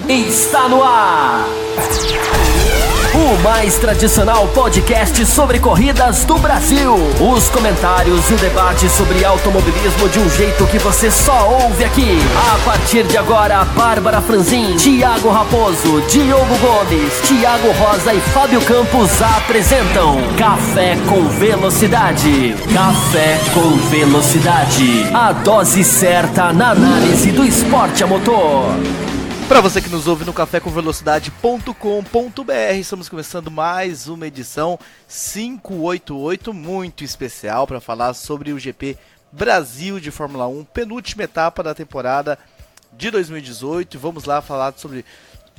Está no ar! O mais tradicional podcast sobre corridas do Brasil. Os comentários e o debate sobre automobilismo de um jeito que você só ouve aqui. A partir de agora, Bárbara Franzin, Thiago Raposo, Diogo Gomes, Thiago Rosa e Fábio Campos apresentam Café com Velocidade. Café com Velocidade. A dose certa na análise do esporte a motor. Para você que nos ouve no cafécomvelocidade.com.br, estamos começando mais uma edição 588, muito especial para falar sobre o GP Brasil de Fórmula 1, penúltima etapa da temporada de 2018. Vamos lá falar sobre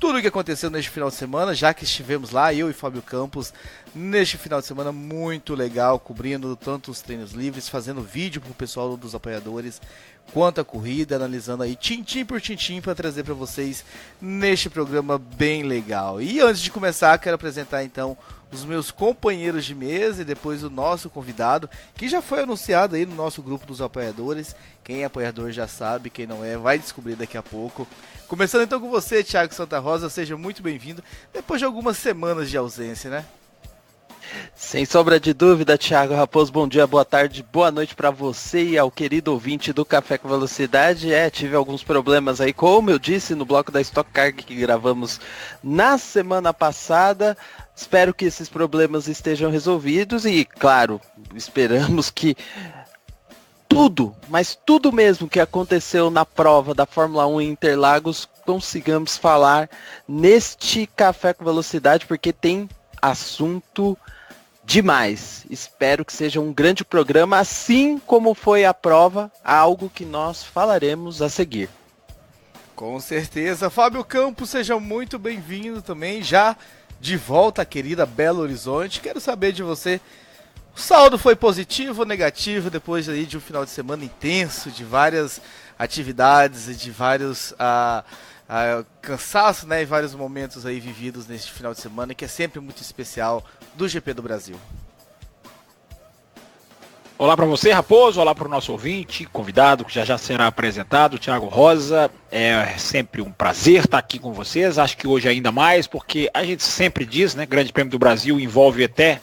tudo o que aconteceu neste final de semana, já que estivemos lá, eu e Fábio Campos, neste final de semana muito legal, cobrindo tanto os treinos livres, fazendo vídeo para o pessoal dos apoiadores, quanto a corrida, analisando aí tintim por tintim para trazer para vocês neste programa bem legal. E antes de começar, quero apresentar então os meus companheiros de mesa e depois o nosso convidado, que já foi anunciado aí no nosso grupo dos apoiadores. Quem é apoiador já sabe, quem não é, vai descobrir daqui a pouco. Começando então com você, Thiago Santa Rosa, seja muito bem-vindo, depois de algumas semanas de ausência, né? Sem sombra de dúvida, Thiago Raposo, bom dia, boa tarde, boa noite para você e ao querido ouvinte do Café com Velocidade. Tive alguns problemas aí, como eu disse, no bloco da Stock Car que gravamos na semana passada. Espero que esses problemas estejam resolvidos e, claro, esperamos que tudo, mas tudo mesmo que aconteceu na prova da Fórmula 1 em Interlagos, consigamos falar neste Café com Velocidade, porque tem assunto demais. Espero que seja um grande programa, assim como foi a prova, algo que nós falaremos a seguir. Com certeza. Fábio Campos, seja muito bem-vindo também, já de volta à querida Belo Horizonte. Quero saber de você, o saldo foi positivo ou negativo depois aí de um final de semana intenso, de várias atividades e de vários cansaço, né, e vários momentos aí vividos neste final de semana, que é sempre muito especial do GP do Brasil. Olá para você, Raposo, olá para o nosso ouvinte, convidado que já será apresentado, Thiago Rosa. É sempre um prazer estar aqui com vocês, acho que hoje ainda mais, porque a gente sempre diz, né, Grande Prêmio do Brasil envolve até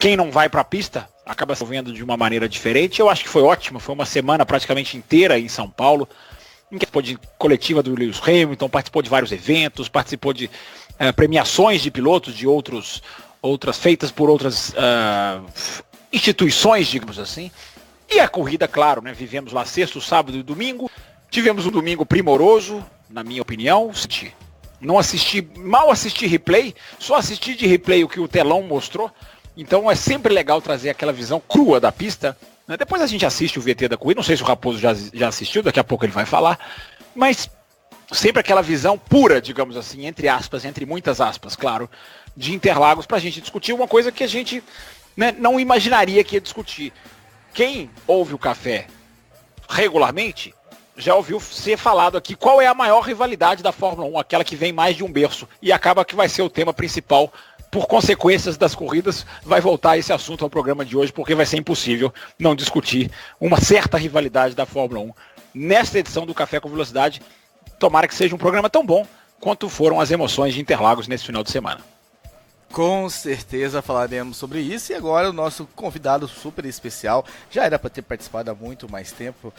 quem não vai para a pista, acaba se envolvendo de uma maneira diferente. Eu acho que foi ótimo, foi uma semana praticamente inteira em São Paulo, em que participou de coletiva do Lewis Hamilton, participou de vários eventos, participou de premiações de pilotos de outras feitas por outras instituições, digamos assim. E a corrida, claro, né? Vivemos lá sexta, sábado e domingo. Tivemos um domingo primoroso, na minha opinião. Mal assisti replay, só assisti de replay o que o telão mostrou. Então é sempre legal trazer aquela visão crua da pista. Depois a gente assiste o VT da corrida, não sei se o Raposo já assistiu, daqui a pouco ele vai falar, mas sempre aquela visão pura, digamos assim, entre aspas, entre muitas aspas, claro, de Interlagos, pra gente discutir uma coisa que a gente, né, não imaginaria que ia discutir. Quem ouve o café regularmente já ouviu ser falado aqui qual é a maior rivalidade da Fórmula 1, aquela que vem mais de um berço, e acaba que vai ser o tema principal. Por consequências das corridas, vai voltar esse assunto ao programa de hoje, porque vai ser impossível não discutir uma certa rivalidade da Fórmula 1 nesta edição do Café com Velocidade. Tomara que seja um programa tão bom quanto foram as emoções de Interlagos nesse final de semana. Com certeza falaremos sobre isso. E agora o nosso convidado super especial, já era para ter participado há muito mais tempo,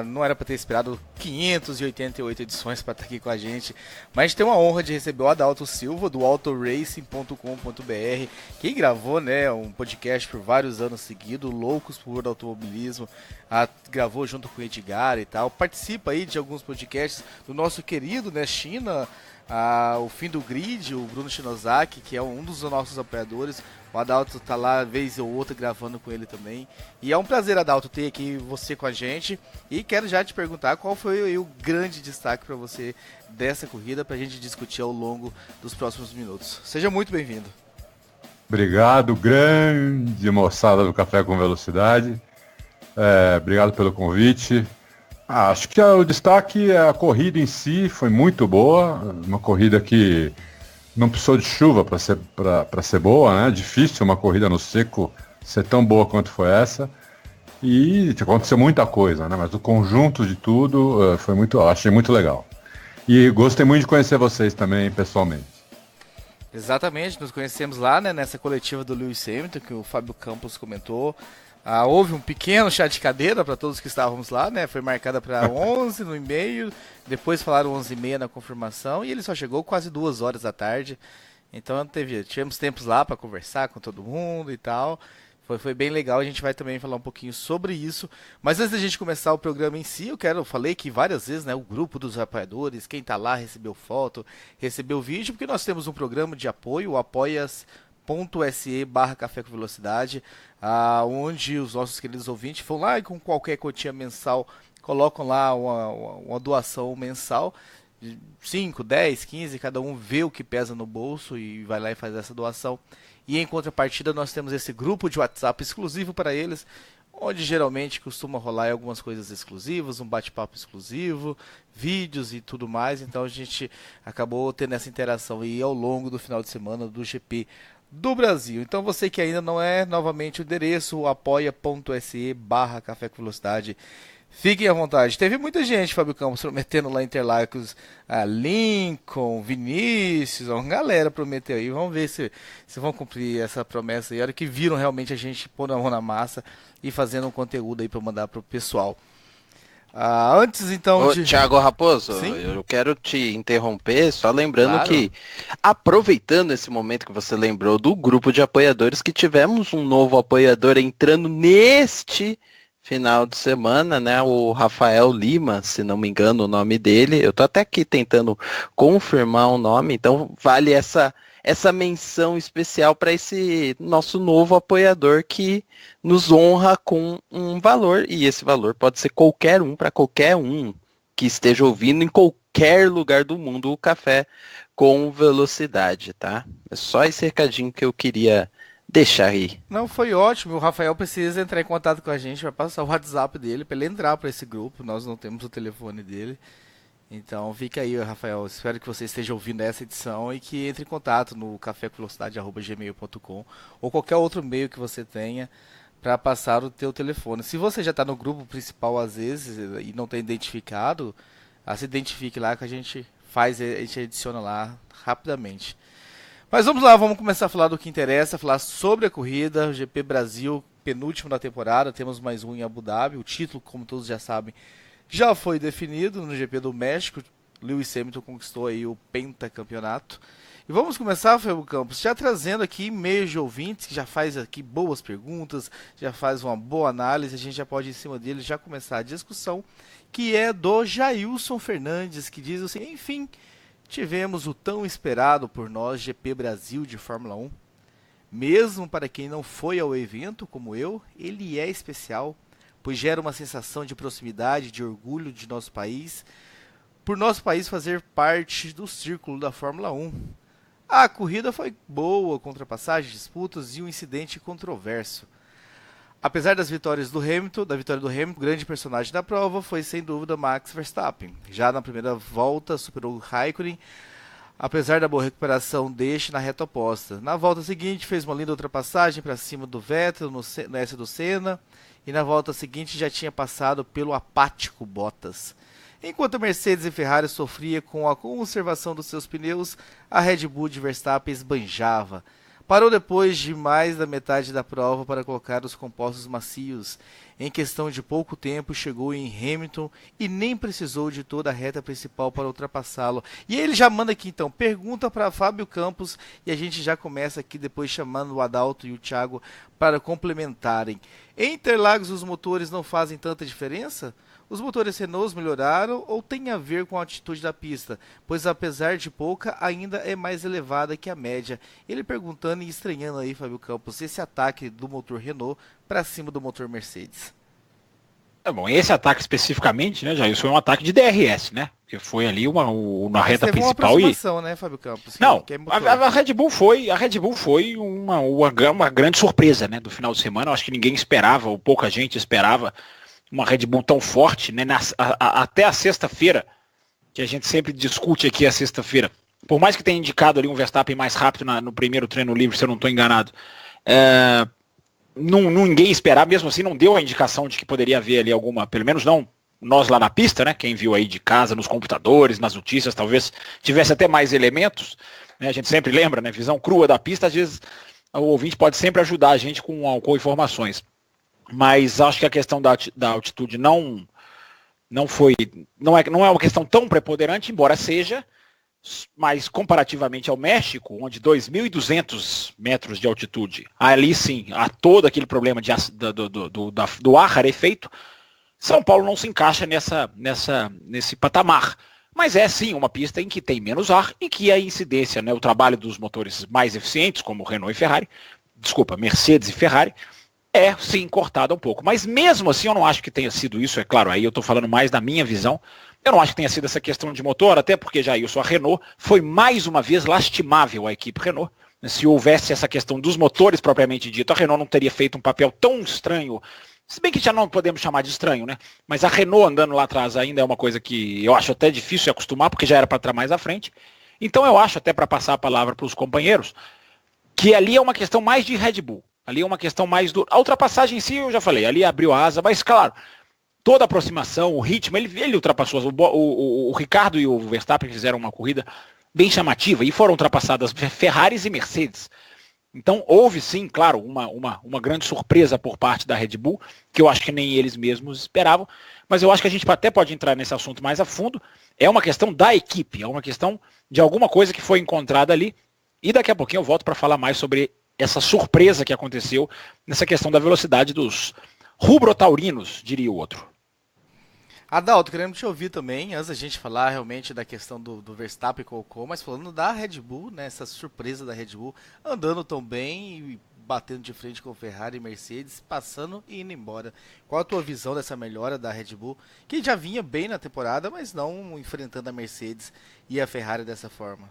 não era para ter esperado 588 edições para estar aqui com a gente, mas tem uma honra de receber o Adalto Silva, do autoracing.com.br, que gravou, né, um podcast por vários anos seguidos, Loucos por Automobilismo, gravou junto com o Edgar e tal, participa aí de alguns podcasts do nosso querido, né, China, o Fim do Grid, o Bruno Shinozaki, que é um dos nossos apoiadores. O Adalto tá lá vez ou outra gravando com ele também. E é um prazer, Adalto, ter aqui você com a gente. E quero já te perguntar qual foi o grande destaque para você dessa corrida, para a gente discutir ao longo dos próximos minutos. Seja muito bem-vindo. Obrigado, grande moçada do Café com Velocidade. Obrigado pelo convite. Acho que o destaque é a corrida em si, foi muito boa, uma corrida que não precisou de chuva para ser boa, né? Difícil uma corrida no seco ser tão boa quanto foi essa. E aconteceu muita coisa, né? Mas o conjunto de tudo foi achei muito legal. E gostei muito de conhecer vocês também, pessoalmente. Exatamente, nos conhecemos lá, né, nessa coletiva do Lewis Hamilton, que o Fábio Campos comentou. Houve um pequeno chá de cadeira para todos que estávamos lá, né? Foi marcada para 11 no e-mail, depois falaram 11h30 na confirmação e ele só chegou quase 2 horas da tarde. Então tivemos tempos lá para conversar com todo mundo e tal. Foi bem legal, a gente vai também falar um pouquinho sobre isso. Mas antes da gente começar o programa em si, eu falei que várias vezes, né, o grupo dos apoiadores, quem tá lá recebeu foto, recebeu vídeo, porque nós temos um programa de apoio, o apoias.se/Café com Velocidade, onde os nossos queridos ouvintes vão lá e com qualquer quantia mensal colocam lá uma doação mensal. 5, 10, 15, cada um vê o que pesa no bolso e vai lá e faz essa doação. E em contrapartida nós temos esse grupo de WhatsApp exclusivo para eles, onde geralmente costuma rolar algumas coisas exclusivas, um bate-papo exclusivo, vídeos e tudo mais. Então a gente acabou tendo essa interação aí ao longo do final de semana do GP do Brasil. Então você que ainda não é, novamente o endereço, apoia.se/Café com Velocidade. Fiquem à vontade. Teve muita gente, Fábio Campos, prometendo lá Interlagos, Lincoln, Vinícius, uma galera prometeu aí. Vamos ver se vão cumprir essa promessa aí. A hora que viram realmente a gente pôr a mão na massa e fazendo um conteúdo aí para mandar pro pessoal. Antes então de... Thiago Raposo, Sim? Eu quero te interromper, só lembrando que, aproveitando esse momento que você lembrou do grupo de apoiadores, que tivemos um novo apoiador entrando neste final de semana, né, o Rafael Lima, se não me engano o nome dele, eu tô até aqui tentando confirmar o nome, então vale essa menção especial para esse nosso novo apoiador que nos honra com um valor, e esse valor pode ser qualquer um, para qualquer um que esteja ouvindo em qualquer lugar do mundo, o Café com Velocidade, tá? É só esse recadinho que eu queria deixar aí. Não, foi ótimo. O Rafael precisa entrar em contato com a gente, vai passar o WhatsApp dele para ele entrar para esse grupo. Nós não temos o telefone dele. Então fica aí, Rafael. Espero que você esteja ouvindo essa edição e que entre em contato no cafécomvelocidade@gmail.com ou qualquer outro e-mail que você tenha para passar o teu telefone. Se você já está no grupo principal às vezes e não tem identificado, se identifique lá que a gente adiciona lá rapidamente. Mas vamos lá, vamos começar a falar do que interessa, falar sobre a corrida, o GP Brasil, penúltimo da temporada, temos mais um em Abu Dhabi, o título, como todos já sabem, já foi definido no GP do México, Lewis Hamilton conquistou aí o pentacampeonato. E vamos começar, Fábio Campos, já trazendo aqui e-mails de ouvintes, que já faz aqui boas perguntas, já faz uma boa análise, a gente já pode em cima dele já começar a discussão, que é do Jailson Fernandes, que diz assim, enfim... Tivemos o tão esperado por nós GP Brasil de Fórmula 1. Mesmo para quem não foi ao evento, como eu, ele é especial, pois gera uma sensação de proximidade, de orgulho de nosso país, por nosso país fazer parte do círculo da Fórmula 1. A corrida foi boa, com ultrapassagens, disputas e um incidente controverso. Apesar das vitórias do Hamilton, o grande personagem da prova foi sem dúvida Max Verstappen. Já na primeira volta superou o Raikkonen, apesar da boa recuperação deste na reta oposta. Na volta seguinte fez uma linda ultrapassagem para cima do Vettel no S do Senna e na volta seguinte já tinha passado pelo apático Bottas. Enquanto a Mercedes e Ferrari sofria com a conservação dos seus pneus, a Red Bull de Verstappen esbanjava. Parou depois de mais da metade da prova para colocar os compostos macios. Em questão de pouco tempo, chegou em Hamilton e nem precisou de toda a reta principal para ultrapassá-lo. E ele já manda aqui então, pergunta para Fábio Campos e a gente já começa aqui depois chamando o Adalto e o Thiago para complementarem. Em Interlagos os motores não fazem tanta diferença? Os motores Renault melhoraram ou tem a ver com a altitude da pista? Pois apesar de pouca, ainda é mais elevada que a média. Ele perguntando e estranhando aí, Fábio Campos, esse ataque do motor Renault para cima do motor Mercedes. Bom, esse ataque especificamente, né, Jair, foi um ataque de DRS, né? Que foi ali na reta principal uma aproximação, né, Fábio Campos? Não, a Red Bull foi uma grande surpresa, né, do final de semana. Eu acho que ninguém esperava, ou pouca gente esperava uma Red Bull tão forte, né, até a sexta-feira, que a gente sempre discute aqui a sexta-feira. Por mais que tenha indicado ali um Verstappen mais rápido no primeiro treino livre, se eu não estou enganado, ninguém esperava, mesmo assim não deu a indicação de que poderia haver ali alguma, pelo menos não nós lá na pista, né? Quem viu aí de casa, nos computadores, nas notícias, talvez tivesse até mais elementos, né? A gente sempre lembra, né? Visão crua da pista, às vezes o ouvinte pode sempre ajudar a gente com informações. Mas acho que a questão da altitude não é uma questão tão preponderante, embora seja, mas comparativamente ao México, onde 2.200 metros de altitude, ali sim, há todo aquele problema do ar rarefeito, São Paulo não se encaixa nesse patamar. Mas é sim uma pista em que tem menos ar e que a incidência, né, o trabalho dos motores mais eficientes, como Renault e Ferrari, Mercedes e Ferrari, é sim cortada um pouco. Mas mesmo assim eu não acho que tenha sido isso, é claro, aí eu estou falando mais da minha visão. Eu não acho que tenha sido essa questão de motor, até porque, Jailson, a Renault foi mais uma vez lastimável a equipe Renault. Se houvesse essa questão dos motores propriamente dito, a Renault não teria feito um papel tão estranho. Se bem que já não podemos chamar de estranho, né? Mas a Renault andando lá atrás ainda é uma coisa que eu acho até difícil de acostumar, porque já era para estar mais à frente. Então eu acho, até para passar a palavra para os companheiros, que ali é uma questão mais de Red Bull. Ali é uma questão mais do... A ultrapassagem em si, eu já falei, ali abriu a asa, mas claro, toda a aproximação, o ritmo, ele ultrapassou. O Ricardo e o Verstappen fizeram uma corrida bem chamativa e foram ultrapassadas Ferraris e Mercedes. Então houve sim, claro, uma grande surpresa por parte da Red Bull, que eu acho que nem eles mesmos esperavam, mas eu acho que a gente até pode entrar nesse assunto mais a fundo. É uma questão da equipe, é uma questão de alguma coisa que foi encontrada ali, e daqui a pouquinho eu volto para falar mais sobre essa surpresa que aconteceu nessa questão da velocidade dos rubro-taurinos, diria o outro. Adalto, queremos te ouvir também, antes da gente falar realmente da questão do Verstappen com o Ocon, mas falando da Red Bull, né, essa surpresa da Red Bull, andando tão bem e batendo de frente com o Ferrari e Mercedes, passando e indo embora. Qual a tua visão dessa melhora da Red Bull, que já vinha bem na temporada, mas não enfrentando a Mercedes e a Ferrari dessa forma?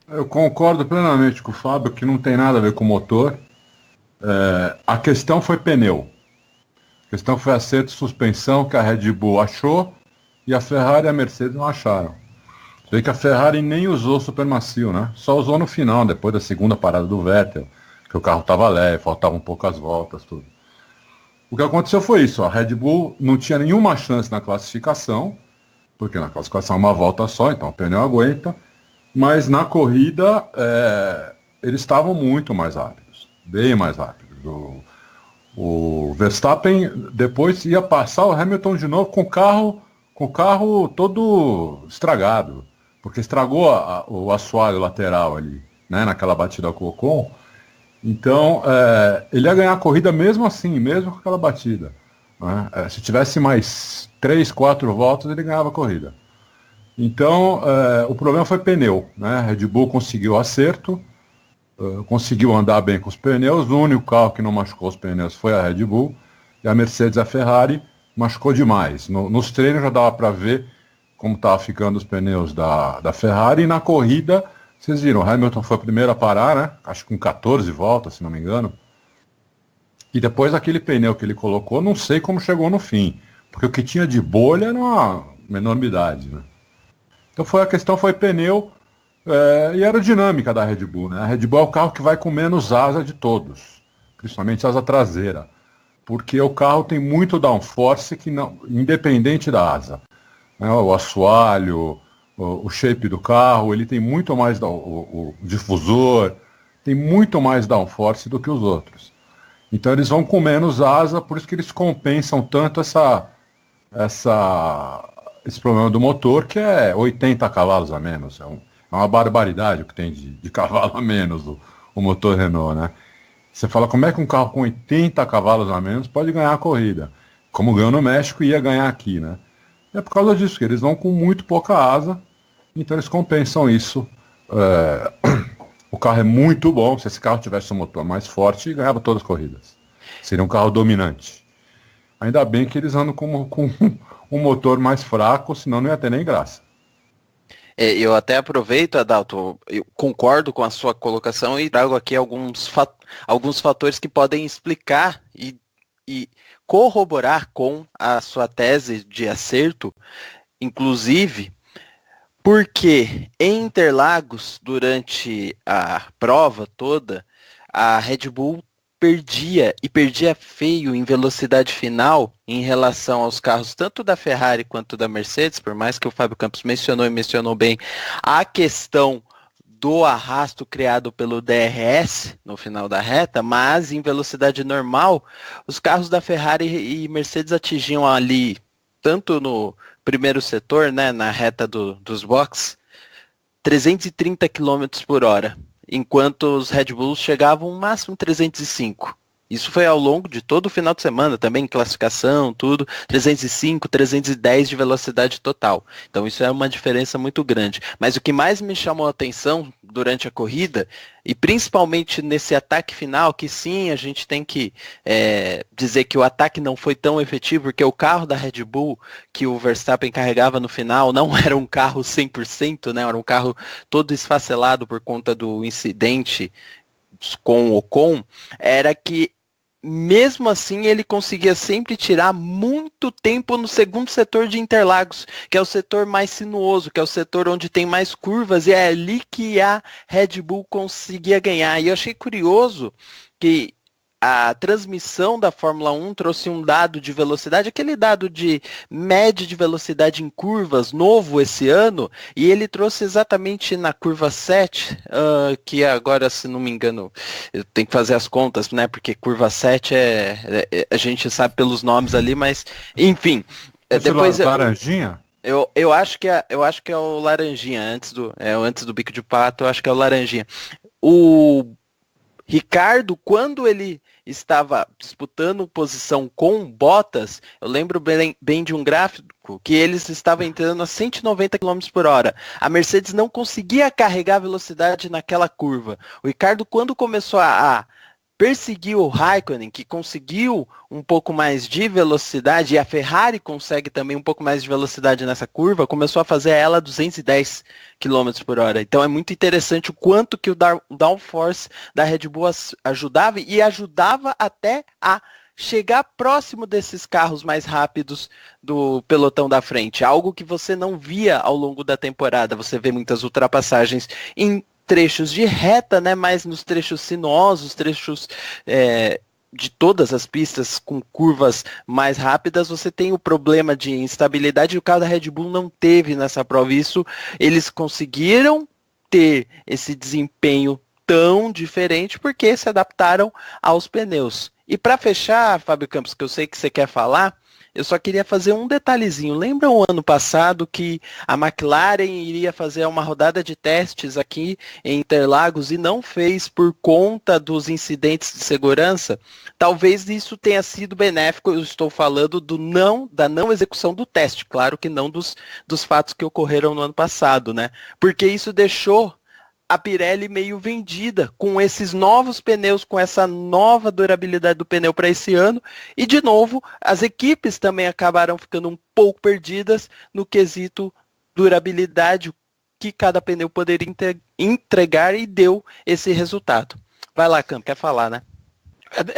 Eu concordo plenamente com o Fábio, que não tem nada a ver com o motor. A questão foi pneu. A questão foi acerto de suspensão que a Red Bull achou e a Ferrari e a Mercedes não acharam. Você vê que a Ferrari nem usou super macio, né? Só usou no final, depois da segunda parada do Vettel, que o carro estava leve, faltavam poucas voltas, tudo. O que aconteceu foi isso, a Red Bull não tinha nenhuma chance na classificação, porque na classificação é uma volta só, então o pneu aguenta, mas na corrida eles estavam muito mais rápidos, bem mais rápidos. O Verstappen depois ia passar o Hamilton de novo com o carro todo estragado, porque estragou o assoalho lateral ali, né, naquela batida com o Ocon. Então, ele ia ganhar a corrida mesmo assim, mesmo com aquela batida, né? Se tivesse mais 3, 4 voltas, ele ganhava a corrida. Então, o problema foi pneu, né? A Red Bull conseguiu acerto, conseguiu andar bem com os pneus. O único carro que não machucou os pneus foi a Red Bull, e a Mercedes e a Ferrari machucou demais. Nos treinos já dava para ver como estava ficando os pneus da Ferrari, e na corrida, vocês viram, o Hamilton foi o primeiro a parar, né? Acho que com 14 voltas, se não me engano. E depois aquele pneu que ele colocou, não sei como chegou no fim, porque o que tinha de bolha era uma enormidade, né? Então a questão foi pneu e aerodinâmica da Red Bull, né? A Red Bull é o carro que vai com menos asa de todos, principalmente asa traseira, porque o carro tem muito downforce, que não, independente da asa, né? O assoalho, o shape do carro, ele tem muito mais, o difusor, tem muito mais downforce do que os outros. Então eles vão com menos asa, por isso que eles compensam tanto esse problema do motor, que é 80 cavalos a menos. É uma barbaridade o que tem de cavalo a menos o motor Renault, né? Você fala, como é que um carro com 80 cavalos a menos pode ganhar a corrida? Como ganhou no México, ia ganhar aqui, né? É por causa disso, que eles vão com muito pouca asa, então eles compensam isso. O carro é muito bom, se esse carro tivesse um motor mais forte, ganhava todas as corridas. Seria um carro dominante. Ainda bem que eles andam com um motor mais fraco, senão não ia ter nem graça. Eu até aproveito, Adalto, eu concordo com a sua colocação e trago aqui alguns fatores que podem explicar e corroborar com a sua tese de acerto, inclusive porque em Interlagos, durante a prova toda, a Red Bull perdia feio em velocidade final em relação aos carros tanto da Ferrari quanto da Mercedes, por mais que o Fábio Campos mencionou bem a questão do arrasto criado pelo DRS no final da reta, mas em velocidade normal, os carros da Ferrari e Mercedes atingiam ali, tanto no primeiro setor, né, na reta dos boxes, 330 km por hora, enquanto os Red Bulls chegavam no máximo 305. Isso foi ao longo de todo o final de semana, também classificação, tudo, 305, 310 de velocidade total. Então isso é uma diferença muito grande. Mas o que mais me chamou a atenção durante a corrida, e principalmente nesse ataque final, que sim, a gente tem que dizer que o ataque não foi tão efetivo, porque o carro da Red Bull que o Verstappen carregava no final não era um carro 100%, né? Era um carro todo esfacelado por conta do incidente com o Ocon, era que mesmo assim ele conseguia sempre tirar muito tempo no segundo setor de Interlagos, que é o setor mais sinuoso, que é o setor onde tem mais curvas, e é ali que a Red Bull conseguia ganhar. E eu achei curioso que a transmissão da Fórmula 1 trouxe um dado de velocidade, aquele dado de média de velocidade em curvas, novo esse ano, e ele trouxe exatamente na curva 7, que agora, se não me engano, eu tenho que fazer as contas, né, porque curva 7 a gente sabe pelos nomes ali, mas, enfim. Depois laranjinha? Eu acho que é o laranjinha, antes do bico de pato, eu acho que é o laranjinha. O Ricardo, quando ele estava disputando posição com Bottas, eu lembro bem de um gráfico que eles estavam entrando a 190 km por hora. A Mercedes não conseguia carregar a velocidade naquela curva. O Ricardo, quando começou a perseguiu o Raikkonen, que conseguiu um pouco mais de velocidade, e a Ferrari consegue também um pouco mais de velocidade nessa curva, começou a fazer ela 210 km por hora. Então é muito interessante o quanto que o downforce da Red Bull ajudava, e ajudava até a chegar próximo desses carros mais rápidos do pelotão da frente, algo que você não via ao longo da temporada. Você vê muitas ultrapassagens em trechos de reta, né, mas nos trechos sinuosos, trechos de todas as pistas com curvas mais rápidas, você tem o problema de instabilidade, e o carro da Red Bull não teve nessa prova. Isso, eles conseguiram ter esse desempenho tão diferente porque se adaptaram aos pneus. E para fechar, Fábio Campos, que eu sei que você quer falar, eu só queria fazer um detalhezinho. Lembra o ano passado que a McLaren iria fazer uma rodada de testes aqui em Interlagos e não fez por conta dos incidentes de segurança? Talvez isso tenha sido benéfico. Eu estou falando da não execução do teste. Claro que não dos fatos que ocorreram no ano passado, né? Porque isso deixou a Pirelli meio vendida com esses novos pneus, com essa nova durabilidade do pneu para esse ano, e de novo as equipes também acabaram ficando um pouco perdidas no quesito durabilidade que cada pneu poderia entregar, e deu esse resultado. Vai lá, Campo, quer falar, né?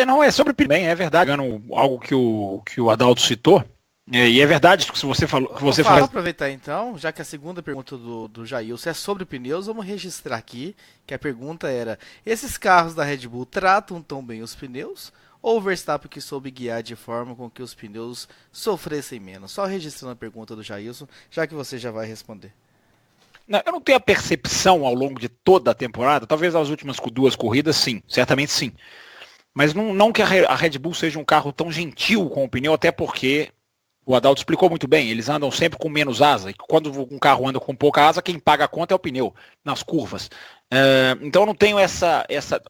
Não, é sobre o pneu, é verdade, algo que o Adalto citou. E é verdade que você falou. Vamos aproveitar então, já que a segunda pergunta do Jailson é sobre pneus, vamos registrar aqui que a pergunta era: esses carros da Red Bull tratam tão bem os pneus, ou o Verstappen que soube guiar de forma com que os pneus sofressem menos? Só registrando a pergunta do Jailson, já que você já vai responder. Não, eu não tenho a percepção ao longo de toda a temporada, talvez as últimas 2 corridas, sim, certamente sim. Mas não que a Red Bull seja um carro tão gentil com o pneu, até porque o Adalto explicou muito bem, eles andam sempre com menos asa, e quando um carro anda com pouca asa, quem paga a conta é o pneu, nas curvas. Então eu não tenho essa...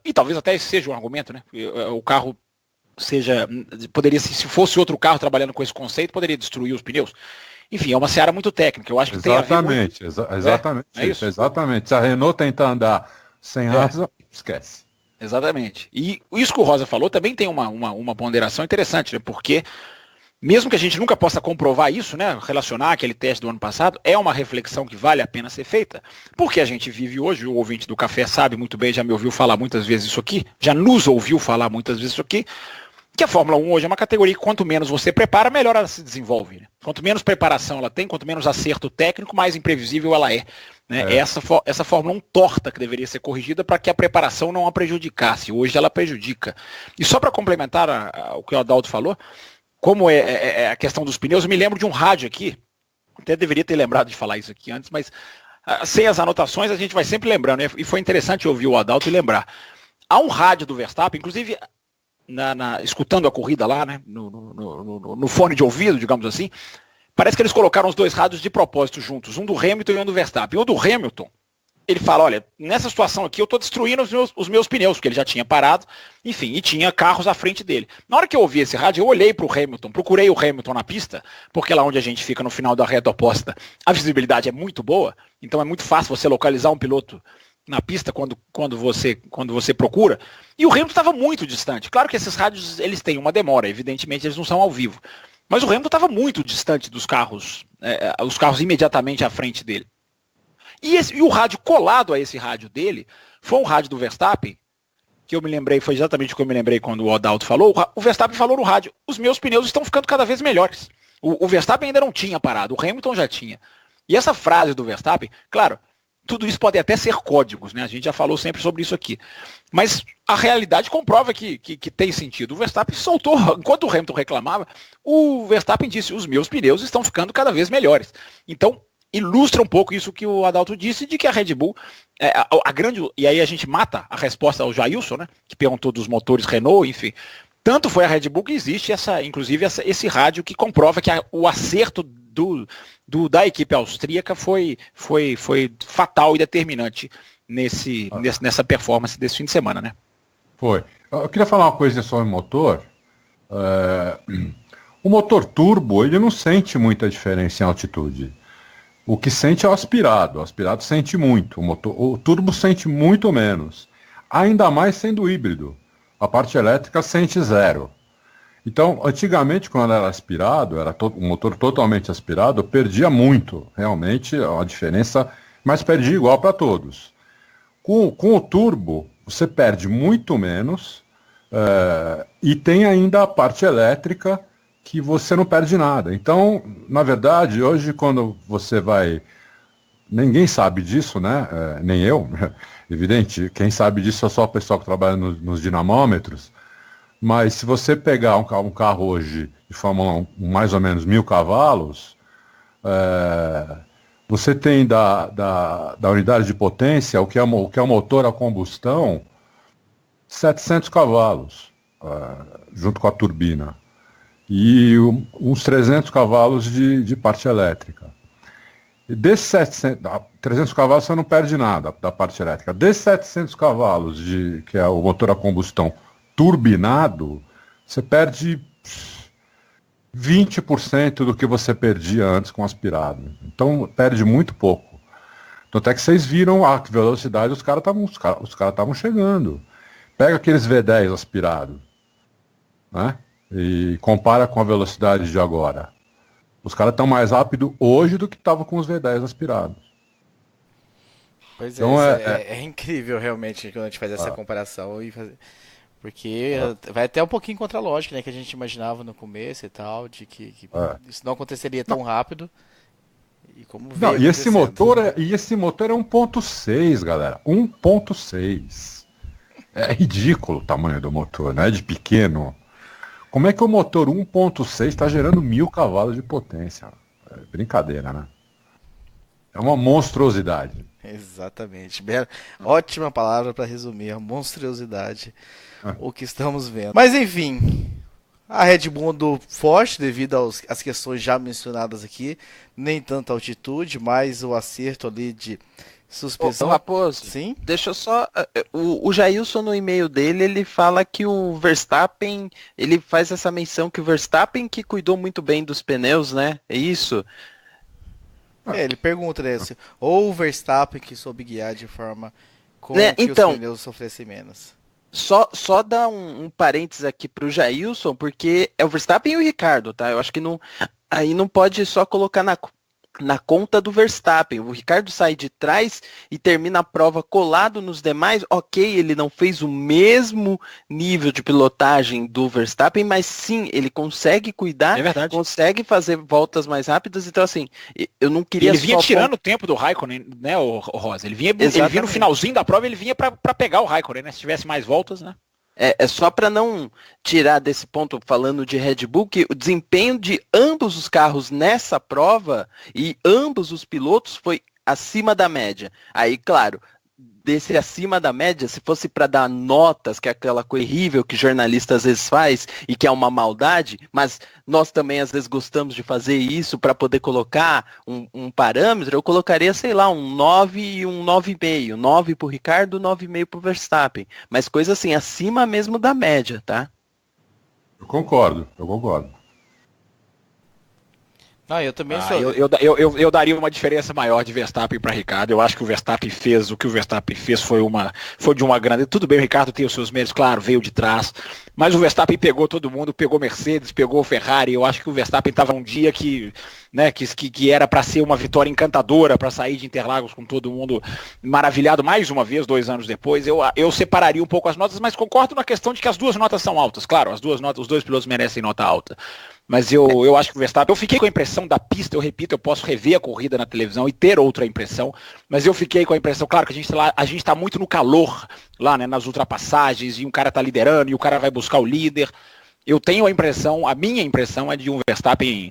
E talvez até esse seja um argumento, né? O carro poderia, se fosse outro carro trabalhando com esse conceito, poderia destruir os pneus. Enfim, é uma seara muito técnica, eu acho que exatamente, tem a ver exatamente, isso. Exatamente. Se a Renault tentar andar sem asa, esquece. Exatamente. E isso que o Rosa falou também tem uma ponderação interessante, né? Porque mesmo que a gente nunca possa comprovar isso, né, relacionar aquele teste do ano passado, é uma reflexão que vale a pena ser feita, porque a gente vive hoje, o ouvinte do café sabe muito bem, já me ouviu falar muitas vezes isso aqui, já nos ouviu falar muitas vezes isso aqui, que a Fórmula 1 hoje é uma categoria que quanto menos você prepara, melhor ela se desenvolve. Né? Quanto menos preparação ela tem, quanto menos acerto técnico, mais imprevisível ela é. Né? Essa Fórmula 1 torta que deveria ser corrigida para que a preparação não a prejudicasse. Hoje ela prejudica. E só para complementar o que o Adalto falou, como é a questão dos pneus, eu me lembro de um rádio aqui, até deveria ter lembrado de falar isso aqui antes, mas sem as anotações a gente vai sempre lembrando, né? E foi interessante ouvir o Adalto e lembrar. Há um rádio do Verstappen, inclusive escutando a corrida lá, né, no fone de ouvido, digamos assim, parece que eles colocaram os dois rádios de propósito juntos, um do Hamilton e um do Verstappen. O do Hamilton, ele fala, olha, nessa situação aqui eu estou destruindo os meus pneus, porque ele já tinha parado, enfim, e tinha carros à frente dele. Na hora que eu ouvi esse rádio, eu olhei para o Hamilton, procurei o Hamilton na pista, porque lá onde a gente fica no final da reta oposta, a visibilidade é muito boa, então é muito fácil você localizar um piloto na pista quando você procura, e o Hamilton estava muito distante. Claro que esses rádios eles têm uma demora, evidentemente eles não são ao vivo, mas o Hamilton estava muito distante dos carros, os carros imediatamente à frente dele. E o rádio colado a esse rádio dele foi um rádio do Verstappen, que eu me lembrei, foi exatamente o que eu me lembrei quando o Adalto falou. O Verstappen falou no rádio, os meus pneus estão ficando cada vez melhores. O Verstappen ainda não tinha parado, o Hamilton já tinha. E essa frase do Verstappen, claro, tudo isso pode até ser códigos, né? A gente já falou sempre sobre isso aqui. Mas a realidade comprova que tem sentido. O Verstappen soltou, enquanto o Hamilton reclamava, o Verstappen disse, os meus pneus estão ficando cada vez melhores. Então, ilustra um pouco isso que o Adalto disse, de que a Red Bull, a grande, e aí a gente mata a resposta ao Jailson, né? Que perguntou dos motores Renault, enfim. Tanto foi a Red Bull que existe inclusive esse rádio que comprova que o acerto da equipe austríaca foi fatal e determinante nessa performance desse fim de semana, né? Foi. Eu queria falar uma coisa sobre o motor. O motor turbo, ele não sente muita diferença em altitude. O que sente é o aspirado. O aspirado sente muito. O turbo sente muito menos. Ainda mais sendo híbrido. A parte elétrica sente zero. Então, antigamente, quando era aspirado, era um motor totalmente aspirado, perdia muito, realmente, a diferença, mas perdia igual para todos. Com o turbo, você perde muito menos, e tem ainda a parte elétrica, que você não perde nada. Então, na verdade, hoje, quando você vai... Ninguém sabe disso, né? Nem eu, evidente, quem sabe disso é só o pessoal que trabalha nos dinamômetros. Mas se você pegar um carro hoje de Fórmula 1 mais ou menos 1000 cavalos, você tem da unidade de potência, o que é o motor a combustão, 700 cavalos, junto com a turbina. E uns 300 cavalos de parte elétrica. E desses 300 cavalos você não perde nada da parte elétrica. Desses 700 cavalos, que é o motor a combustão, turbinado, você perde 20% do que você perdia antes com aspirado. Então perde muito pouco. Tanto é que vocês viram a velocidade, os caras estavam chegando. Pega aqueles V10 aspirados, né? E compara com a velocidade de agora. Os caras estão mais rápido hoje do que estavam com os V10 aspirados. Pois então é incrível realmente quando a gente faz essa comparação e fazer... Porque vai até um pouquinho contra a lógica, né? Que a gente imaginava no começo e tal, de que isso não aconteceria tão rápido. E como não, e esse motor é 1.6, galera. 1.6. É ridículo o tamanho do motor, né? De pequeno. Como é que o motor 1.6 está gerando 1000 cavalos de potência? É brincadeira, né? É uma monstruosidade. Exatamente. Ótima palavra para resumir a monstruosidade. O que estamos vendo. Mas enfim, a Red Bull andou forte devido às questões já mencionadas aqui. Nem tanta altitude, mas o acerto ali de suspensão. Raposo, sim? Deixa eu só... O Jailson no e-mail dele, ele fala que o Verstappen, ele faz essa menção que o Verstappen que cuidou muito bem dos pneus, né? É isso? Ele pergunta, né? Ou o Verstappen que soube guiar de forma com que então, os pneus sofressem menos. Só dar um parênteses aqui pro Jailson, porque é o Verstappen e o Ricardo, tá? Eu acho que aí não pode só colocar na conta do Verstappen. O Ricardo sai de trás e termina a prova colado nos demais. Ok, ele não fez o mesmo nível de pilotagem do Verstappen, mas sim, ele consegue cuidar, consegue fazer voltas mais rápidas. Então, assim, eu não queria... Ele vinha tirando o tempo do Raikkonen, né, o Rosa? Ele vinha no finalzinho da prova, ele vinha para pegar o Raikkonen, né? Se tivesse mais voltas, né? É só para não tirar desse ponto, falando de Red Bull, que o desempenho de ambos os carros nessa prova e ambos os pilotos foi acima da média. Aí, claro, desse acima da média, se fosse para dar notas, que é aquela coisa horrível que jornalista às vezes faz e que é uma maldade, mas nós também às vezes gostamos de fazer isso para poder colocar um parâmetro, eu colocaria, sei lá, um 9 e um 9,5. 9 para o Ricardo, 9,5 para o Verstappen. Mas coisa assim, acima mesmo da média, tá? Eu concordo. Não, eu também sou. Eu daria uma diferença maior de Verstappen para Ricardo. Eu acho que o que o Verstappen fez foi de uma grande. Tudo bem, o Ricardo tem os seus méritos, claro, veio de trás. Mas o Verstappen pegou todo mundo, pegou Mercedes, pegou Ferrari. Eu acho que o Verstappen estava um dia que era para ser uma vitória encantadora, para sair de Interlagos com todo mundo maravilhado mais uma vez, 2 anos depois. Eu separaria um pouco as notas, mas concordo na questão de que as duas notas são altas. Claro, as duas notas, os dois pilotos merecem nota alta. Mas eu acho que o Verstappen... Eu fiquei com a impressão da pista, eu repito, eu posso rever a corrida na televisão e ter outra impressão, mas eu fiquei com a impressão, claro que a gente tá muito no calor lá, né, nas ultrapassagens, e um cara tá liderando, e o cara vai buscar o líder. Eu tenho a minha impressão é de um Verstappen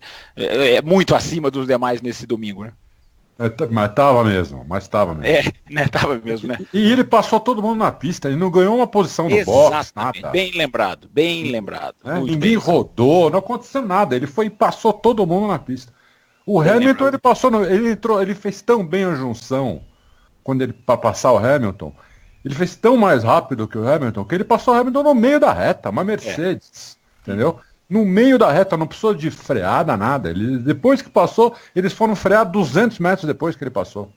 muito acima dos demais nesse domingo, né? Mas tava mesmo. Tava mesmo, né? E ele passou todo mundo na pista, ele não ganhou uma posição no box, nada. Bem lembrado. Ninguém rodou, não aconteceu nada, passou todo mundo na pista. O Hamilton, ele fez tão bem a junção, para passar o Hamilton, ele fez tão mais rápido que o Hamilton, que ele passou o Hamilton no meio da reta, uma Mercedes, entendeu? No meio da reta, não precisou de freada, nada. Depois que passou, eles foram frear 200 metros depois que ele passou.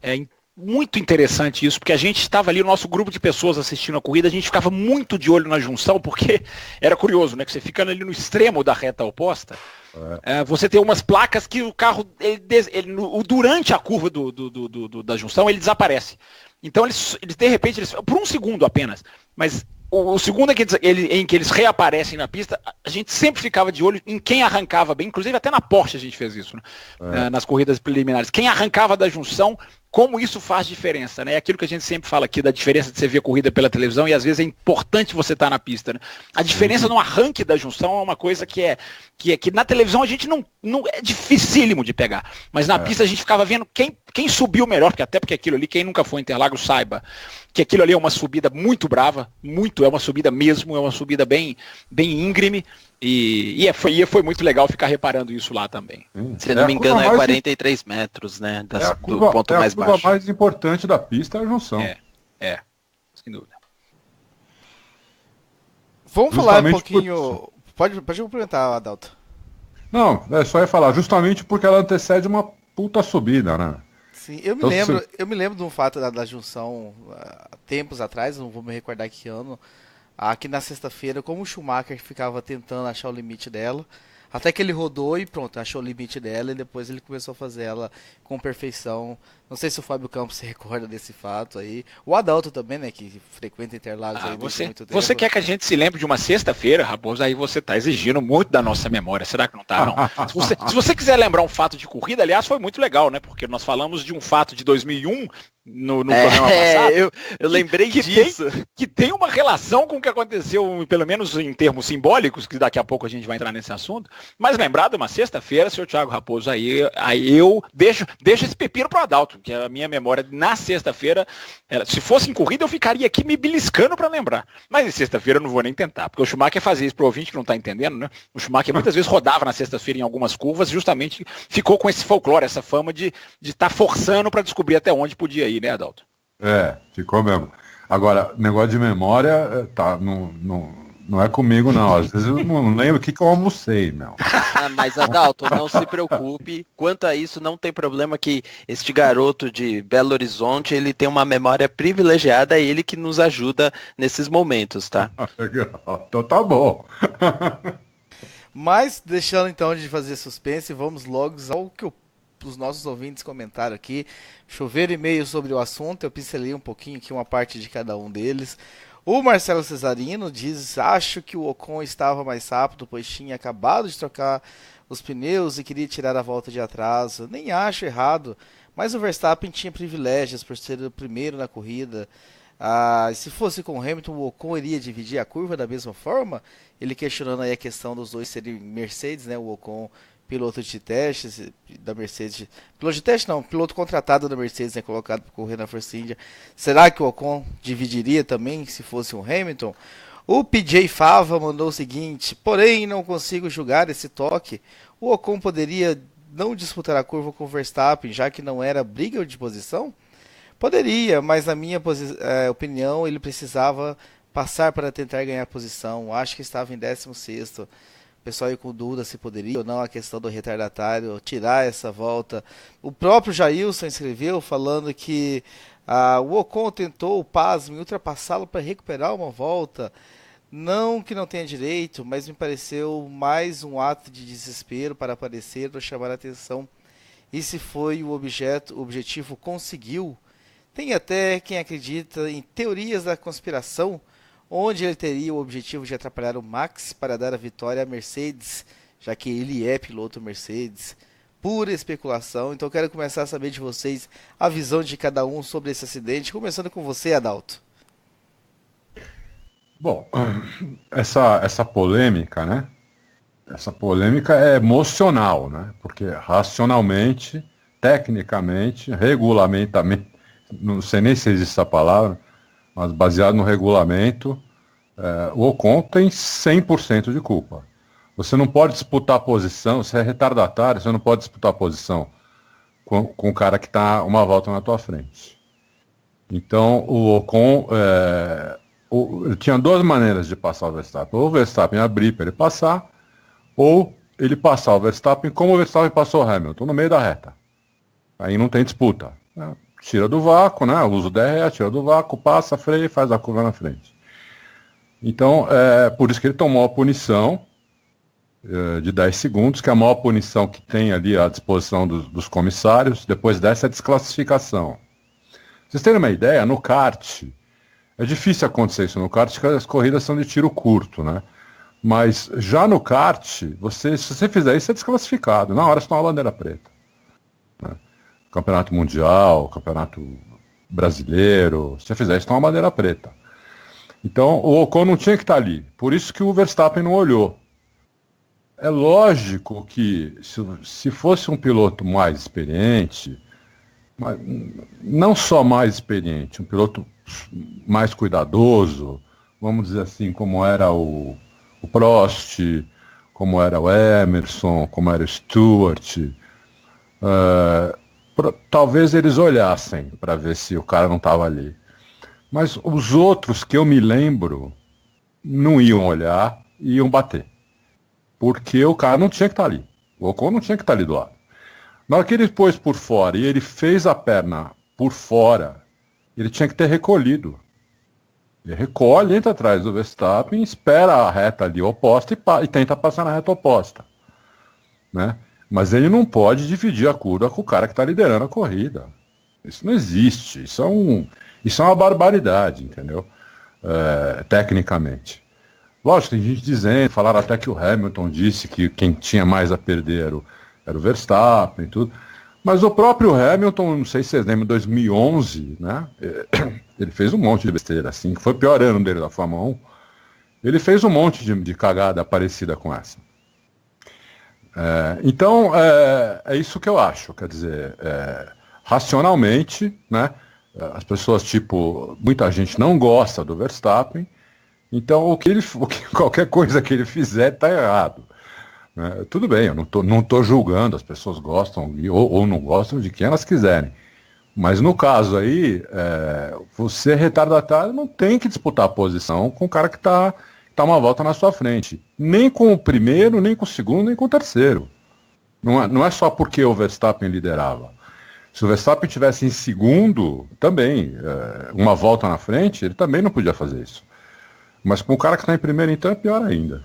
É muito interessante isso, porque a gente estava ali, o nosso grupo de pessoas assistindo a corrida, a gente ficava muito de olho na junção, porque era curioso, né? Que você ficando ali no extremo da reta oposta, você tem umas placas que o carro, durante a curva da junção, ele desaparece. Então, eles de repente, por um segundo apenas, mas... O segundo em que eles reaparecem na pista, a gente sempre ficava de olho em quem arrancava bem, inclusive até na Porsche a gente fez isso, né? Nas corridas preliminares. Quem arrancava da junção, como isso faz diferença, né? É aquilo que a gente sempre fala aqui, da diferença de você ver a corrida pela televisão, e às vezes é importante você estar na pista, né? A diferença no arranque da junção é uma coisa que na televisão a gente não é dificílimo de pegar, mas na pista a gente ficava vendo quem subiu melhor, porque aquilo ali, quem nunca foi em Interlagos saiba que aquilo ali é uma subida muito brava, é uma subida mesmo, é uma subida bem íngreme, e foi muito legal ficar reparando isso lá também. Se não me engano, é 43 metros, né? Do ponto mais baixo. A curva mais importante da pista é a junção. Sem dúvida. Vamos falar um pouquinho... Pode complementar, Adalto. Não, só ia falar, justamente porque ela antecede uma puta subida, né? Sim, eu me lembro de um fato da junção tempos atrás, não vou me recordar que ano, aqui na sexta-feira, como o Schumacher ficava tentando achar o limite dela, até que ele rodou e pronto, achou o limite dela, e depois ele começou a fazer ela com perfeição. Não sei se o Fábio Campos se recorda desse fato aí. O Adalto também, né, que frequenta Interlagos aí muito tempo. Você quer que a gente se lembre de uma sexta-feira, Raposo, aí você tá exigindo muito da nossa memória. Será que não tá, não? Se você quiser lembrar um fato de corrida, aliás, foi muito legal, né? Porque nós falamos de um fato de 2001 no programa passado. Eu lembrei disso. Que tem uma relação com o que aconteceu, pelo menos em termos simbólicos, que daqui a pouco a gente vai entrar nesse assunto. Mas lembrado, uma sexta-feira, senhor Thiago Raposo, aí eu deixo esse pepino pro Adalto, que a minha memória na sexta-feira, se fosse em corrida eu ficaria aqui me beliscando para lembrar, mas em sexta-feira eu não vou nem tentar, porque o Schumacher fazia isso pro ouvinte que não tá entendendo, né? O Schumacher muitas vezes rodava na sexta-feira em algumas curvas, justamente ficou com esse folclore, essa fama de estar forçando para descobrir até onde podia ir, né, Adalto? Ficou mesmo. Agora, negócio de memória, não é comigo, não. Às vezes eu não lembro o que eu almocei, meu. Mas, Adalto, não se preocupe. Quanto a isso, não tem problema que este garoto de Belo Horizonte, ele tem uma memória privilegiada, e ele que nos ajuda nesses momentos, tá? Então tá bom. Mas, deixando então de fazer suspense, vamos logo ao que eu os nossos ouvintes comentaram aqui, choveram e-mails sobre o assunto, eu pincelei um pouquinho aqui, uma parte de cada um deles. O Marcelo Cesarino diz, acho que o Ocon estava mais rápido, pois tinha acabado de trocar os pneus e queria tirar a volta de atraso. Nem acho errado, mas o Verstappen tinha privilégios por ser o primeiro na corrida. Se fosse com o Hamilton, o Ocon iria dividir a curva da mesma forma? Ele questionando aí a questão dos dois serem Mercedes, né? O Ocon, piloto de testes da Mercedes. Piloto de teste não, piloto contratado da Mercedes, né? Colocado para correr na Force India. Será que o Ocon dividiria também se fosse um Hamilton? O PJ Fava mandou o seguinte, porém não consigo julgar esse toque. O Ocon poderia não disputar a curva com o Verstappen, já que não era briga de posição? Poderia, mas na minha opinião ele precisava passar para tentar ganhar posição. Acho que estava em 16º. O pessoal aí com dúvida se poderia ou não a questão do retardatário tirar essa volta. O próprio Jailson escreveu falando que o Ocon tentou, pasme, ultrapassá-lo para recuperar uma volta. Não que não tenha direito, mas me pareceu mais um ato de desespero para aparecer ou chamar a atenção. E se foi o objetivo, conseguiu. Tem até quem acredita em teorias da conspiração, onde ele teria o objetivo de atrapalhar o Max para dar a vitória à Mercedes, já que ele é piloto Mercedes. Pura especulação. Então quero começar a saber de vocês a visão de cada um sobre esse acidente, começando com você, Adalto. Bom, essa polêmica, né? Essa polêmica é emocional, né? Porque racionalmente, tecnicamente, regulamentamente, não sei nem se existe essa palavra, mas baseado no regulamento, o Ocon tem 100% de culpa. Você não pode disputar a posição, você é retardatário, você não pode disputar a posição com o cara que está uma volta na tua frente. Então, o Ocon, ele tinha duas maneiras de passar o Verstappen. Ou o Verstappen abrir para ele passar, ou ele passar o Verstappen como o Verstappen passou o Hamilton, no meio da reta. Aí não tem disputa. Tira do vácuo, né? Usa o DRE, tira do vácuo, passa, freia e faz a curva na frente. Então, por isso que ele tomou a punição de 10 segundos, que é a maior punição que tem ali à disposição dos comissários. Depois dessa, é desclassificação. Pra vocês terem uma ideia, no kart, é difícil acontecer isso no kart, porque as corridas são de tiro curto, né? Mas já no kart, se você fizer isso, é desclassificado. Na hora você toma uma bandeira preta. Né? Campeonato Mundial, Campeonato Brasileiro, se você fizer isso, toma uma bandeira preta. Então, o Ocon não tinha que estar ali. Por isso que o Verstappen não olhou. É lógico que se fosse um piloto mais experiente, não só mais experiente, um piloto mais cuidadoso, vamos dizer assim, como era o Prost, como era o Emerson, como era o Stewart, talvez eles olhassem para ver se o cara não estava ali. Mas os outros que eu me lembro não iam olhar e iam bater. Porque o cara não tinha que estar ali. O Ocon não tinha que estar ali do lado. Na hora que ele pôs por fora e ele fez a perna por fora, ele tinha que ter recolhido. Ele recolhe, entra atrás do Verstappen, espera a reta ali oposta e tenta passar na reta oposta. Né? Mas ele não pode dividir a curva com o cara que está liderando a corrida. Isso não existe. Isso é uma barbaridade, entendeu? Tecnicamente. Lógico, tem gente dizendo, falaram até que o Hamilton disse que quem tinha mais a perder era o Verstappen e tudo. Mas o próprio Hamilton, não sei se vocês lembram, em 2011, né? Ele fez um monte de besteira, assim, que foi o pior ano dele da Fórmula 1. Ele fez um monte de cagada parecida com essa. Então, é isso que eu acho. Quer dizer, racionalmente, né? As pessoas, muita gente não gosta do Verstappen. Então, qualquer coisa que ele fizer está errado. Tudo bem, eu não tô julgando, as pessoas gostam ou não gostam de quem elas quiserem. Mas no caso aí, você retardatário não tem que disputar a posição com o cara que está uma volta na sua frente. Nem com o primeiro, nem com o segundo, nem com o terceiro. Não é só porque o Verstappen liderava. Se o Verstappen estivesse em segundo, também, uma volta na frente, ele também não podia fazer isso. Mas com o cara que está em primeiro, então, é pior ainda.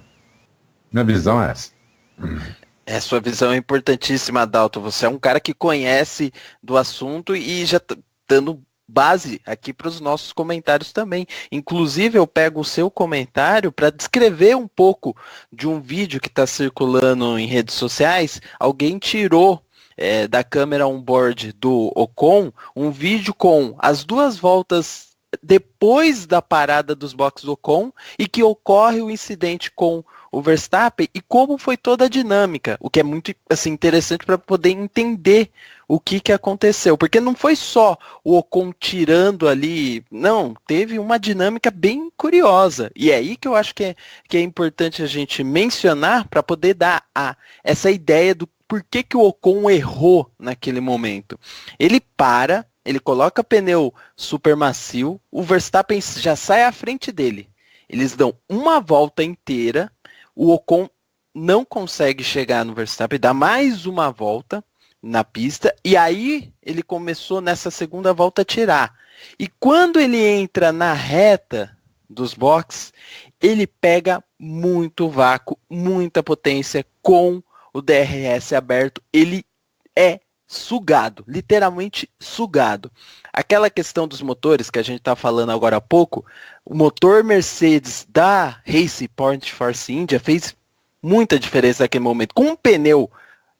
Minha visão é essa. Sua visão é importantíssima, Adalto. Você é um cara que conhece do assunto e já dando base aqui para os nossos comentários também. Inclusive, eu pego o seu comentário para descrever um pouco de um vídeo que está circulando em redes sociais. Alguém tirou da câmera on-board do Ocon um vídeo com as 2 voltas depois da parada dos boxes do Ocon e que ocorre o incidente com o Verstappen e como foi toda a dinâmica, o que é muito assim, interessante para poder entender o que aconteceu, porque não foi só o Ocon tirando ali, não, teve uma dinâmica bem curiosa, e é aí que eu acho que é importante a gente mencionar para poder dar essa ideia do porquê que o Ocon errou naquele momento. Ele coloca pneu super macio, o Verstappen já sai à frente dele, eles dão uma volta inteira, o Ocon não consegue chegar no Verstappen, dá mais uma volta na pista, e aí ele começou nessa segunda volta a tirar. E quando ele entra na reta dos boxes, ele pega muito vácuo, muita potência com o DRS aberto, ele é sugado, literalmente sugado. Aquela questão dos motores que a gente está falando agora há pouco, o motor Mercedes da Racing Point Force India fez muita diferença naquele momento. Com um pneu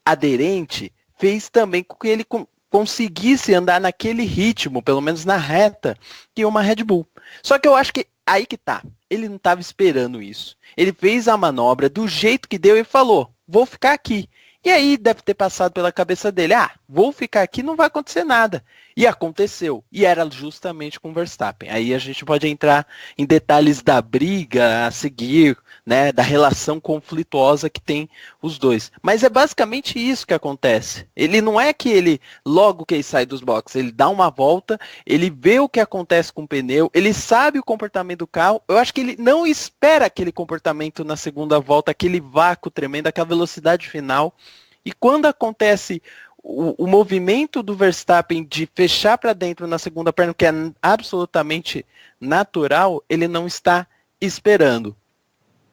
aderente, fez também com que ele conseguisse andar naquele ritmo, pelo menos na reta, que uma Red Bull. Só que eu acho que aí que tá. Ele não estava esperando isso. Ele fez a manobra do jeito que deu e falou, vou ficar aqui. E aí deve ter passado pela cabeça dele, vou ficar aqui, não vai acontecer nada. E aconteceu. E era justamente com o Verstappen. Aí a gente pode entrar em detalhes da briga a seguir, né, da relação conflituosa que tem os dois. Mas é basicamente isso que acontece. Ele não é que ele, logo que ele sai dos boxes, ele dá uma volta, ele vê o que acontece com o pneu, ele sabe o comportamento do carro. Eu acho que ele não espera aquele comportamento na segunda volta, aquele vácuo tremendo, aquela velocidade final. E quando acontece o movimento do Verstappen de fechar para dentro na segunda perna, que é absolutamente natural, ele não está esperando.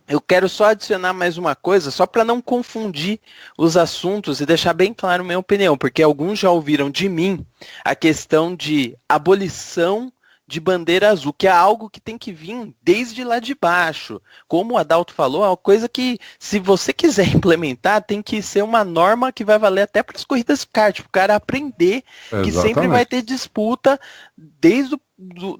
Eu quero só adicionar mais uma coisa, só para não confundir os assuntos e deixar bem claro a minha opinião, porque alguns já ouviram de mim a questão de abolição de bandeira azul, que é algo que tem que vir desde lá de baixo. Como o Adalto falou, é uma coisa que, se você quiser implementar, tem que ser uma norma que vai valer até para as corridas de kart, para o cara aprender que sempre vai ter disputa desde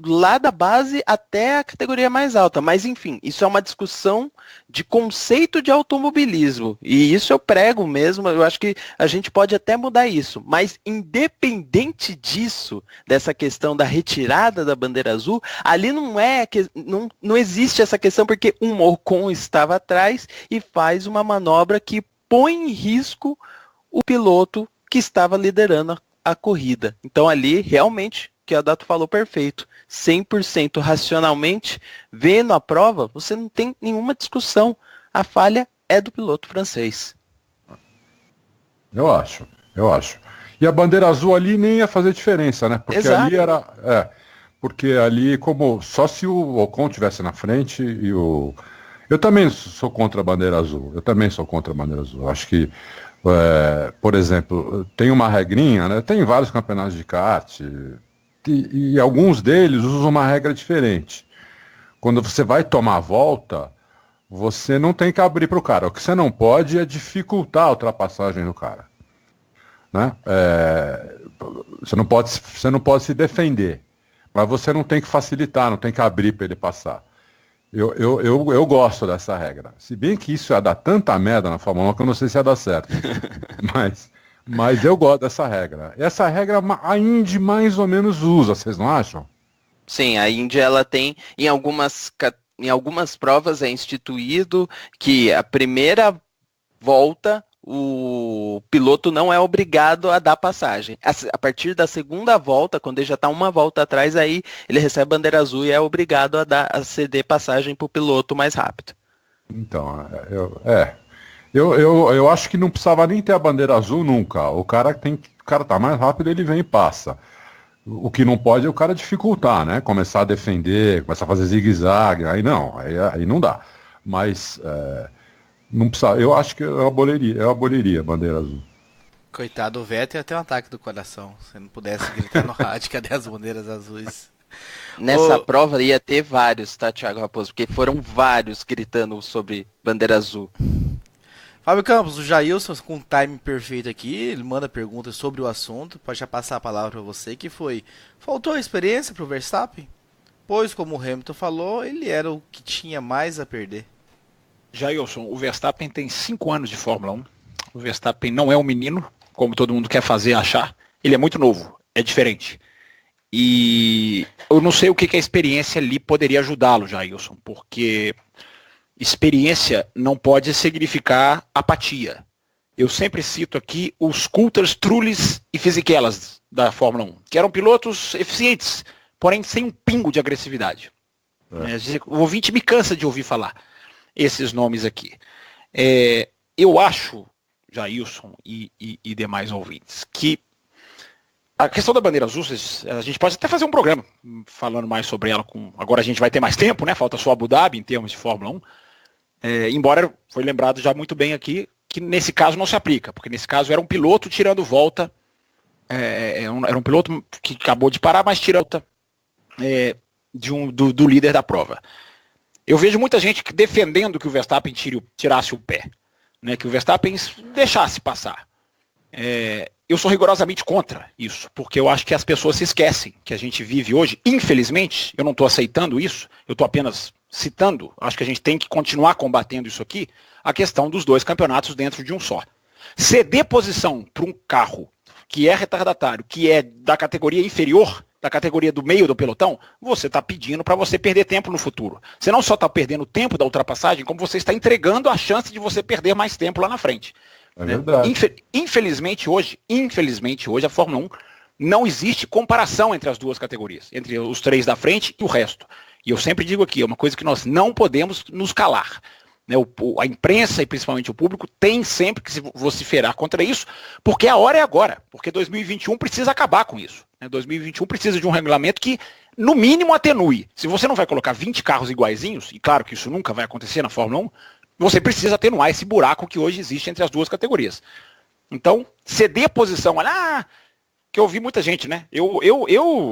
lá da base até a categoria mais alta. Mas, enfim, isso é uma discussão de conceito de automobilismo. E isso eu prego mesmo, eu acho que a gente pode até mudar isso. Mas, independente disso, dessa questão da retirada da bandeira azul, ali não existe essa questão porque um Ocon estava atrás e faz uma manobra que põe em risco o piloto que estava liderando a corrida. Então, ali, realmente, que a Dato falou perfeito, 100% racionalmente, vendo a prova, você não tem nenhuma discussão. A falha é do piloto francês. Eu acho. E a bandeira azul ali nem ia fazer diferença, né? Porque Exato. ali era... porque ali, como só se o Ocon tivesse na frente e o... Eu também sou contra a bandeira azul. Eu acho que, por exemplo, tem uma regrinha, né? Tem vários campeonatos de kart... E alguns deles usam uma regra diferente. Quando você vai tomar a volta, você não tem que abrir para o cara. O que você não pode é dificultar a ultrapassagem do cara. Né? Você não pode se defender. Mas você não tem que facilitar, não tem que abrir para ele passar. Eu gosto dessa regra. Se bem que isso ia dar tanta merda na Fórmula 1 que eu não sei se ia dar certo. Mas eu gosto dessa regra. Essa regra a Indy mais ou menos usa, vocês não acham? Sim, a Indy ela tem, em algumas provas é instituído que a primeira volta o piloto não é obrigado a dar passagem. A partir da segunda volta, quando ele já está uma volta atrás, aí ele recebe a bandeira azul e é obrigado a ceder passagem para o piloto mais rápido. Então, eu acho que não precisava nem ter a bandeira azul nunca. O cara tá mais rápido, ele vem e passa. O que não pode é o cara dificultar, né? Começar a defender, começar a fazer zigue-zague. Aí não dá. Mas Não precisa, eu acho que eu aboliria a bandeira azul. Coitado, o Vettel ia ter um ataque do coração. Se não pudesse gritar no rádio, cadê as bandeiras azuis? Nessa prova ia ter vários, tá, Thiago Raposo? Porque foram vários gritando sobre bandeira azul. Fábio Campos, o Jailson com o time perfeito aqui, ele manda perguntas sobre o assunto, pode já passar a palavra para você, que foi, faltou experiência para o Verstappen? Pois, como o Hamilton falou, ele era o que tinha mais a perder. Jailson, o Verstappen tem 5 anos de Fórmula 1, o Verstappen não é um menino, como todo mundo quer fazer achar, ele é muito novo, é diferente. E eu não sei o que a experiência ali poderia ajudá-lo, Jailson, porque experiência não pode significar apatia. Eu sempre cito aqui os Coulthers, Trullis e Fisichelas da Fórmula 1, que eram pilotos eficientes, porém sem um pingo de agressividade. O ouvinte me cansa de ouvir falar esses nomes aqui. Eu acho, Jailson e demais ouvintes, que a questão da bandeira azul, a gente pode até fazer um programa falando mais sobre ela. Agora a gente vai ter mais tempo, né? Falta só Abu Dhabi em termos de Fórmula 1. Embora foi lembrado já muito bem aqui que nesse caso não se aplica, porque nesse caso era um piloto tirando volta, era um piloto que acabou de parar, mas tira volta do líder da prova. Eu vejo muita gente defendendo que o Verstappen tirasse o pé, né, que o Verstappen deixasse passar. Eu sou rigorosamente contra isso, porque eu acho que as pessoas se esquecem que a gente vive hoje, infelizmente, eu não estou aceitando isso, eu estou apenas citando, acho que a gente tem que continuar combatendo isso aqui, a questão dos 2 campeonatos dentro de um só. Ceder posição para um carro que é retardatário, que é da categoria inferior, da categoria do meio do pelotão, você está pedindo para você perder tempo no futuro. Você não só está perdendo tempo da ultrapassagem, como você está entregando a chance de você perder mais tempo lá na frente. É verdade. Infelizmente hoje a Fórmula 1 não existe comparação entre as 2 categorias, entre os 3 da frente e o resto. E eu sempre digo aqui, é uma coisa que nós não podemos nos calar. Né? A imprensa e principalmente o público tem sempre que se vociferar contra isso, porque a hora é agora, porque 2021 precisa acabar com isso. Né? 2021 precisa de um regulamento que, no mínimo, atenue. Se você não vai colocar 20 carros iguaizinhos, e claro que isso nunca vai acontecer na Fórmula 1, você precisa atenuar esse buraco que hoje existe entre as 2 categorias. Então, ceder a posição, que eu ouvi muita gente, né?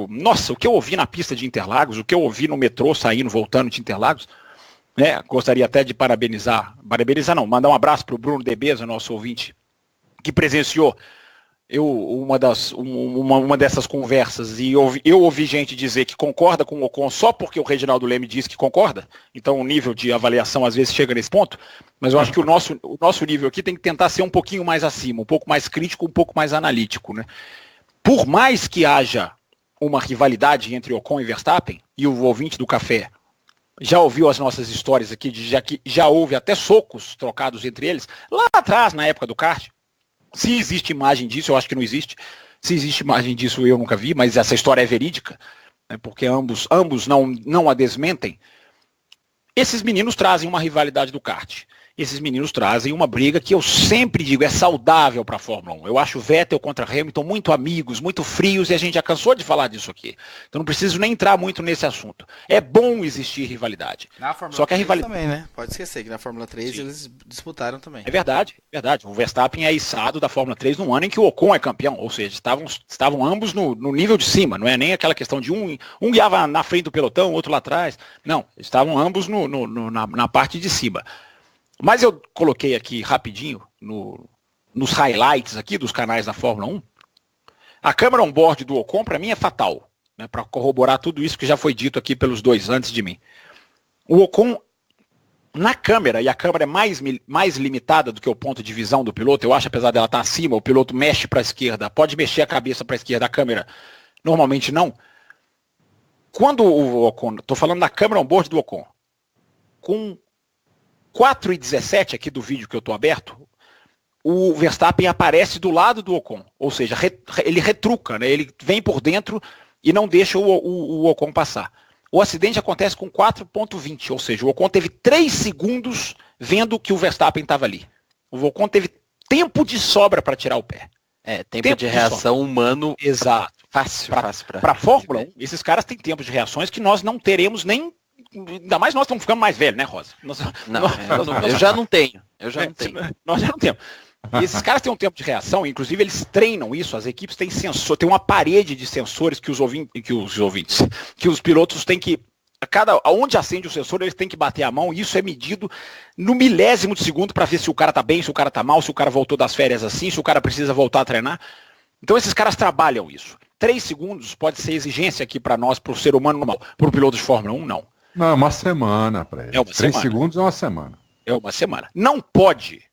Nossa, o que eu ouvi na pista de Interlagos, o que eu ouvi no metrô saindo, voltando de Interlagos, né? Gostaria até de mandar um abraço para o Bruno Debeza, nosso ouvinte, que presenciou uma dessas conversas, e eu ouvi gente dizer que concorda com o Ocon só porque o Reginaldo Leme disse que concorda, então o nível de avaliação às vezes chega nesse ponto, mas eu acho que o nosso nível aqui tem que tentar ser um pouquinho mais acima, um pouco mais crítico, um pouco mais analítico, né? Por mais que haja uma rivalidade entre Ocon e Verstappen, e o ouvinte do café já ouviu as nossas histórias aqui, já houve até socos trocados entre eles, lá atrás, na época do kart. Se existe imagem disso, eu acho que não existe. Se existe imagem disso, eu nunca vi, mas essa história é verídica, né, porque ambos não a desmentem. Esses meninos trazem uma rivalidade do kart. Esses meninos trazem uma briga que eu sempre digo é saudável para a Fórmula 1. Eu acho Vettel contra Hamilton muito amigos, muito frios, e a gente já cansou de falar disso aqui. Então não preciso nem entrar muito nesse assunto. É bom existir rivalidade. Na Fórmula Só que a 3 rivalidade também, né? Pode esquecer que na Fórmula 3 Sim. eles disputaram também. É verdade. O Verstappen é içado da Fórmula 3 num ano em que o Ocon é campeão, ou seja, estavam ambos no nível de cima, não é nem aquela questão de um guiava na frente do pelotão, outro lá atrás. Não, estavam ambos na parte de cima. Mas eu coloquei aqui rapidinho, nos highlights aqui dos canais da Fórmula 1, a câmera on-board do Ocon para mim é fatal, né, para corroborar tudo isso que já foi dito aqui pelos 2 antes de mim. O Ocon, na câmera, e a câmera é mais limitada do que o ponto de visão do piloto, eu acho, apesar dela estar acima, o piloto mexe para a esquerda, pode mexer a cabeça para a esquerda, a câmera normalmente não. Quando o Ocon, estou falando da câmera on-board do Ocon, com 4:17 aqui do vídeo que eu estou aberto, o Verstappen aparece do lado do Ocon, ou seja, ele retruca, né? Ele vem por dentro e não deixa o Ocon passar. O acidente acontece com 4:20, ou seja, o Ocon teve 3 segundos vendo que o Verstappen estava ali. O Ocon teve tempo de sobra para tirar o pé. Tempo de reação humano. Exato. Fácil. Para a Fórmula 1, esses caras têm tempos de reações que nós não teremos nem. Ainda mais nós estamos ficando mais velhos, né, Rosa? Eu já não tenho. Eu já não tenho. Nós já não temos. E esses caras têm um tempo de reação, inclusive eles treinam isso, as equipes têm sensor, tem uma parede de sensores que os pilotos têm que, onde acende o sensor, eles têm que bater a mão, e isso é medido no milésimo de segundo para ver se o cara tá bem, se o cara tá mal, se o cara voltou das férias assim, se o cara precisa voltar a treinar. Então esses caras trabalham isso. 3 segundos pode ser exigência aqui para nós, para o ser humano normal, para o piloto de Fórmula 1, não. Não, é uma semana para ele. 3 segundos é uma semana. É uma semana. Não pode.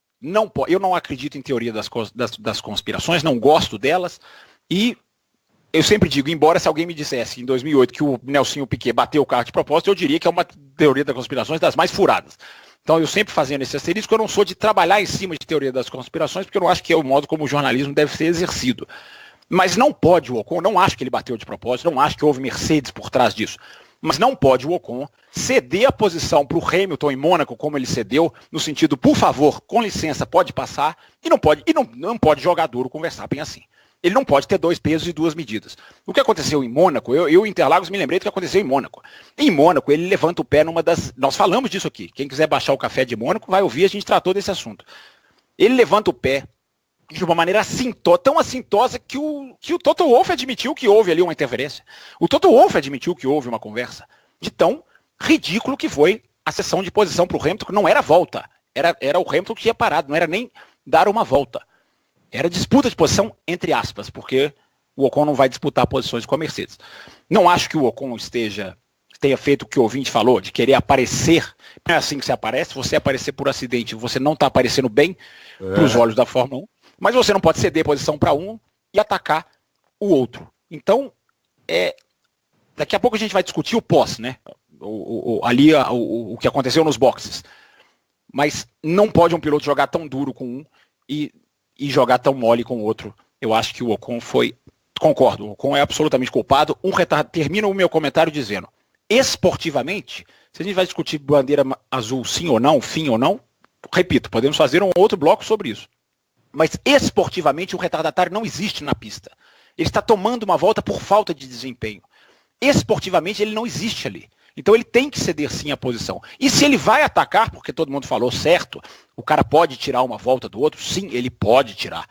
Eu não acredito em teoria das conspirações, não gosto delas, e eu sempre digo, embora se alguém me dissesse em 2008 que o Nelsinho Piquet bateu o carro de propósito, eu diria que é uma teoria das conspirações das mais furadas. Então eu sempre fazendo esse asterisco, eu não sou de trabalhar em cima de teoria das conspirações, porque eu não acho que é o modo como o jornalismo deve ser exercido. Mas não pode o Ocon, não acho que ele bateu de propósito, não acho que houve Mercedes por trás disso. Mas não pode o Ocon ceder a posição para o Hamilton em Mônaco, como ele cedeu, no sentido, por favor, com licença, pode passar, e não pode jogar duro com o Verstappen assim. Ele não pode ter 2 pesos e 2 medidas. O que aconteceu em Mônaco, eu em Interlagos me lembrei do que aconteceu em Mônaco. Em Mônaco, ele levanta o pé numa das... Nós falamos disso aqui. Quem quiser baixar o Café de Mônaco vai ouvir, a gente tratou desse assunto. Ele levanta o pé de uma maneira tão assintosa que o Toto Wolff admitiu que houve ali uma interferência. O Toto Wolff admitiu que houve uma conversa de tão ridículo que foi a sessão de posição para o Hamilton, que não era volta. Era o Hamilton que ia parado, não era nem dar uma volta. Era disputa de posição, entre aspas, porque o Ocon não vai disputar posições com a Mercedes. Não acho que o Ocon tenha feito o que o ouvinte falou, de querer aparecer. Não é assim que você aparece. Você aparecer por acidente, você não está aparecendo bem para os olhos da Fórmula 1. Mas você não pode ceder posição para um e atacar o outro. Então, daqui a pouco a gente vai discutir o pós, né? O que aconteceu nos boxes. Mas não pode um piloto jogar tão duro com um e jogar tão mole com o outro. Eu acho que o Ocon concordo, o Ocon é absolutamente culpado. Termino o meu comentário dizendo, esportivamente, se a gente vai discutir bandeira azul sim ou não, fim ou não, repito, podemos fazer um outro bloco sobre isso. Mas esportivamente o retardatário não existe na pista. Ele está tomando uma volta por falta de desempenho. Esportivamente ele não existe ali. Então ele tem que ceder sim a posição. E se ele vai atacar, porque todo mundo falou certo, o cara pode tirar uma volta do outro, sim, ele pode tirar.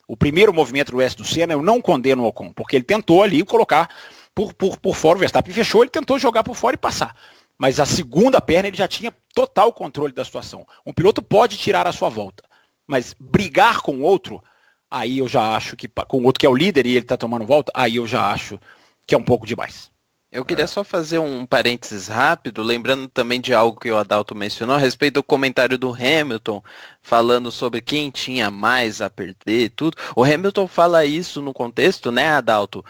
O primeiro movimento do S do Senna eu não condeno o Ocon, porque ele tentou ali colocar por fora, o Verstappen fechou, ele tentou jogar por fora e passar. Mas a segunda perna ele já tinha total controle da situação. Um piloto pode tirar a sua volta. Mas brigar com o outro, aí eu já acho que, com o outro que é o líder e ele está tomando volta, aí eu já acho que é um pouco demais. Eu queria só fazer um parênteses rápido, lembrando também de algo que o Adalto mencionou, a respeito do comentário do Hamilton, falando sobre quem tinha mais a perder e tudo. O Hamilton fala isso no contexto, né, Adalto?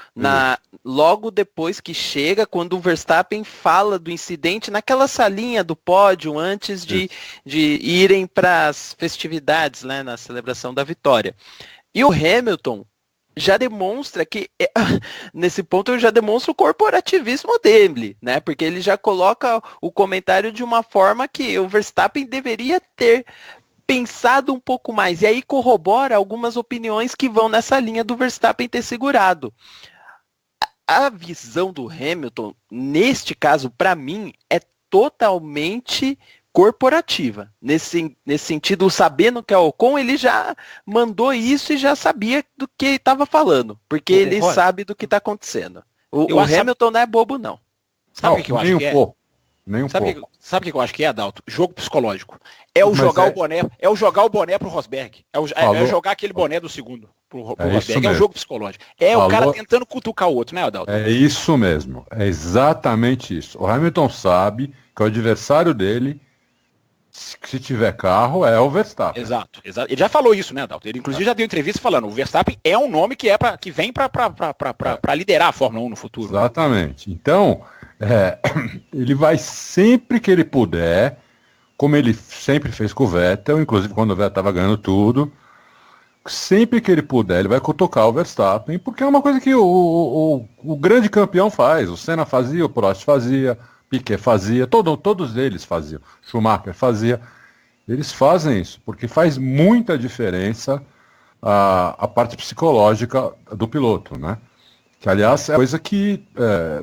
Logo depois que chega, quando o Verstappen fala do incidente naquela salinha do pódio, antes de irem para as festividades, né, na celebração da vitória. E o Hamilton já demonstra que, nesse ponto, ele já demonstra o corporativismo dele, né? Porque ele já coloca o comentário de uma forma que o Verstappen deveria ter pensado um pouco mais. E aí corrobora algumas opiniões que vão nessa linha do Verstappen ter segurado. A visão do Hamilton, neste caso, para mim, é totalmente corporativa. Nesse sentido, sabendo que é o Ocon, ele já mandou isso e já sabia do que ele estava falando, porque ele sabe do que está acontecendo. O Hamilton não é bobo, não. Sabe o que eu acho que é? Sabe o que eu acho que é, Adalto? Jogo psicológico. É o jogar o boné pro Rosberg. É jogar aquele boné do segundo pro Rosberg. É um jogo psicológico. O cara tentando cutucar o outro, né, Adalto? É isso mesmo. É exatamente isso. O Hamilton sabe que o adversário dele, se tiver carro, é o Verstappen. Exato. Ele já falou isso, né, Adalto? Ele inclusive já deu entrevista falando, o Verstappen é um nome que vem para liderar a Fórmula 1 no futuro. Exatamente. Então, ele vai sempre que ele puder, como ele sempre fez com o Vettel, inclusive quando o Vettel estava ganhando tudo, sempre que ele puder, ele vai cutucar o Verstappen, porque é uma coisa que o grande campeão faz. O Senna fazia, o Prost fazia, Piquet fazia, todos eles faziam, Schumacher fazia. Eles fazem isso, porque faz muita diferença a parte psicológica do piloto, né? Que, aliás, é a coisa que,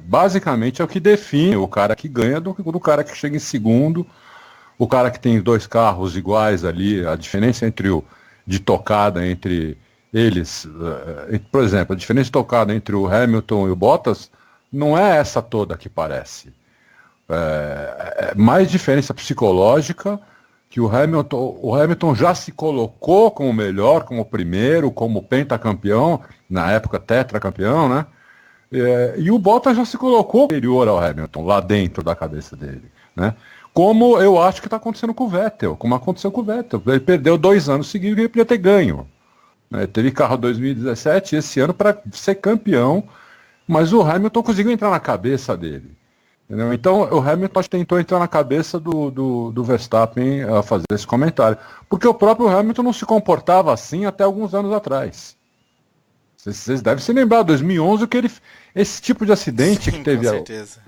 basicamente, é o que define o cara que ganha do cara que chega em segundo o cara que tem 2 carros iguais ali, a diferença de tocada entre eles, por exemplo, a diferença de tocada entre o Hamilton e o Bottas não é essa toda que parece. É mais diferença psicológica, que o Hamilton já se colocou como melhor, como primeiro, como pentacampeão, na época tetracampeão, né? E o Bottas já se colocou superior ao Hamilton, lá dentro da cabeça dele, né? Como eu acho que está acontecendo com o Vettel, como aconteceu com o Vettel. Ele perdeu 2 anos seguidos que ele podia ter ganho. Né? Teve carro 2017 esse ano para ser campeão, mas o Hamilton conseguiu entrar na cabeça dele. Entendeu? Então o Hamilton tentou entrar na cabeça do Verstappen a fazer esse comentário. Porque o próprio Hamilton não se comportava assim até alguns anos atrás. Vocês devem se lembrar, 2011, esse tipo de acidente. Sim, que teve. Com certeza.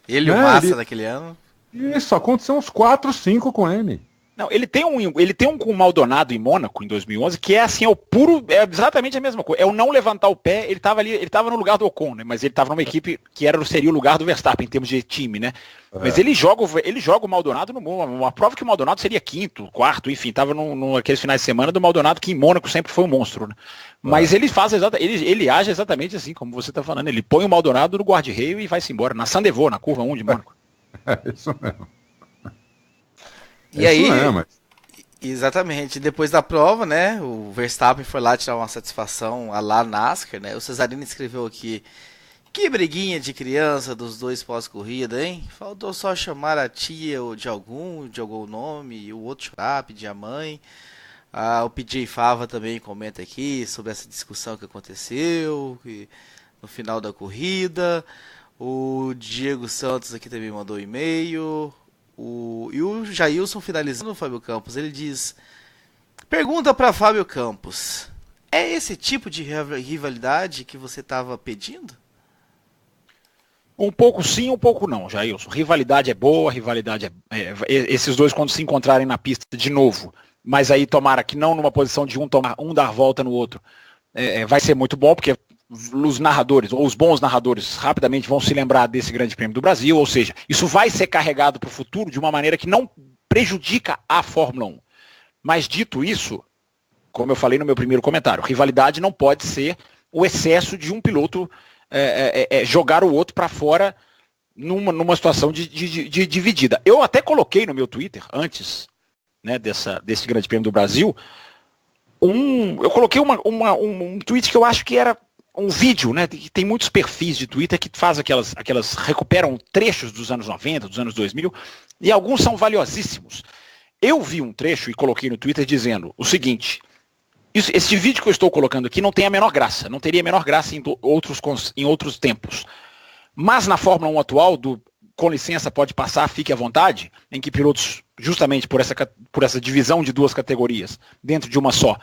Ele e o Massa daquele ano. Isso, aconteceu uns 4, 5 com ele. Não, ele tem um com o Maldonado em Mônaco, em 2011, que é assim, é exatamente a mesma coisa. É o não levantar o pé, ele estava no lugar do Ocon, né? Mas ele estava numa equipe que seria o lugar do Verstappen em termos de time, né? Mas ele joga o Maldonado uma prova que o Maldonado seria 5º, 4º, enfim, estava naqueles finais de semana do Maldonado, que em Mônaco sempre foi um monstro, né? Mas ele ele age exatamente assim, como você está falando. Ele põe o Maldonado no guarda-reio e vai-se embora, na Sandevaux, na curva 1 de Mônaco. É isso mesmo. E aí, exatamente, depois da prova, né, o Verstappen foi lá tirar uma satisfação a lá NASCAR, né, o Cesarino escreveu aqui, que briguinha de criança dos dois pós-corrida, hein, faltou só chamar a tia de algum nome, e o outro chorar, pedir a mãe. O PJ Fava também comenta aqui sobre essa discussão que aconteceu no final da corrida. O Diego Santos aqui também mandou um e-mail. E o Jailson finalizando o Fábio Campos, ele diz: pergunta para Fábio Campos, é esse tipo de rivalidade que você estava pedindo? Um pouco sim, um pouco não, Jailson. Rivalidade é boa, esses dois quando se encontrarem na pista de novo, mas aí tomara que não numa posição de um dar volta no outro, vai ser muito bom, porque os narradores, ou os bons narradores, rapidamente vão se lembrar desse Grande Prêmio do Brasil, ou seja, isso vai ser carregado para o futuro de uma maneira que não prejudica a Fórmula 1. Mas dito isso, como eu falei no meu primeiro comentário, rivalidade não pode ser o excesso de um piloto jogar o outro para fora numa situação de dividida. Eu até coloquei no meu Twitter, antes, né, desse Grande Prêmio do Brasil, eu coloquei um tweet que eu acho que era um vídeo, né, que tem muitos perfis de Twitter que faz recuperam trechos dos anos 90, dos anos 2000, e alguns são valiosíssimos. Eu vi um trecho e coloquei no Twitter dizendo o seguinte: esse vídeo que eu estou colocando aqui não tem a menor graça, não teria a menor graça em outros tempos. Mas na Fórmula 1 atual, com licença, pode passar, fique à vontade, em que pilotos, justamente por essa divisão de 2 categorias, dentro de uma só,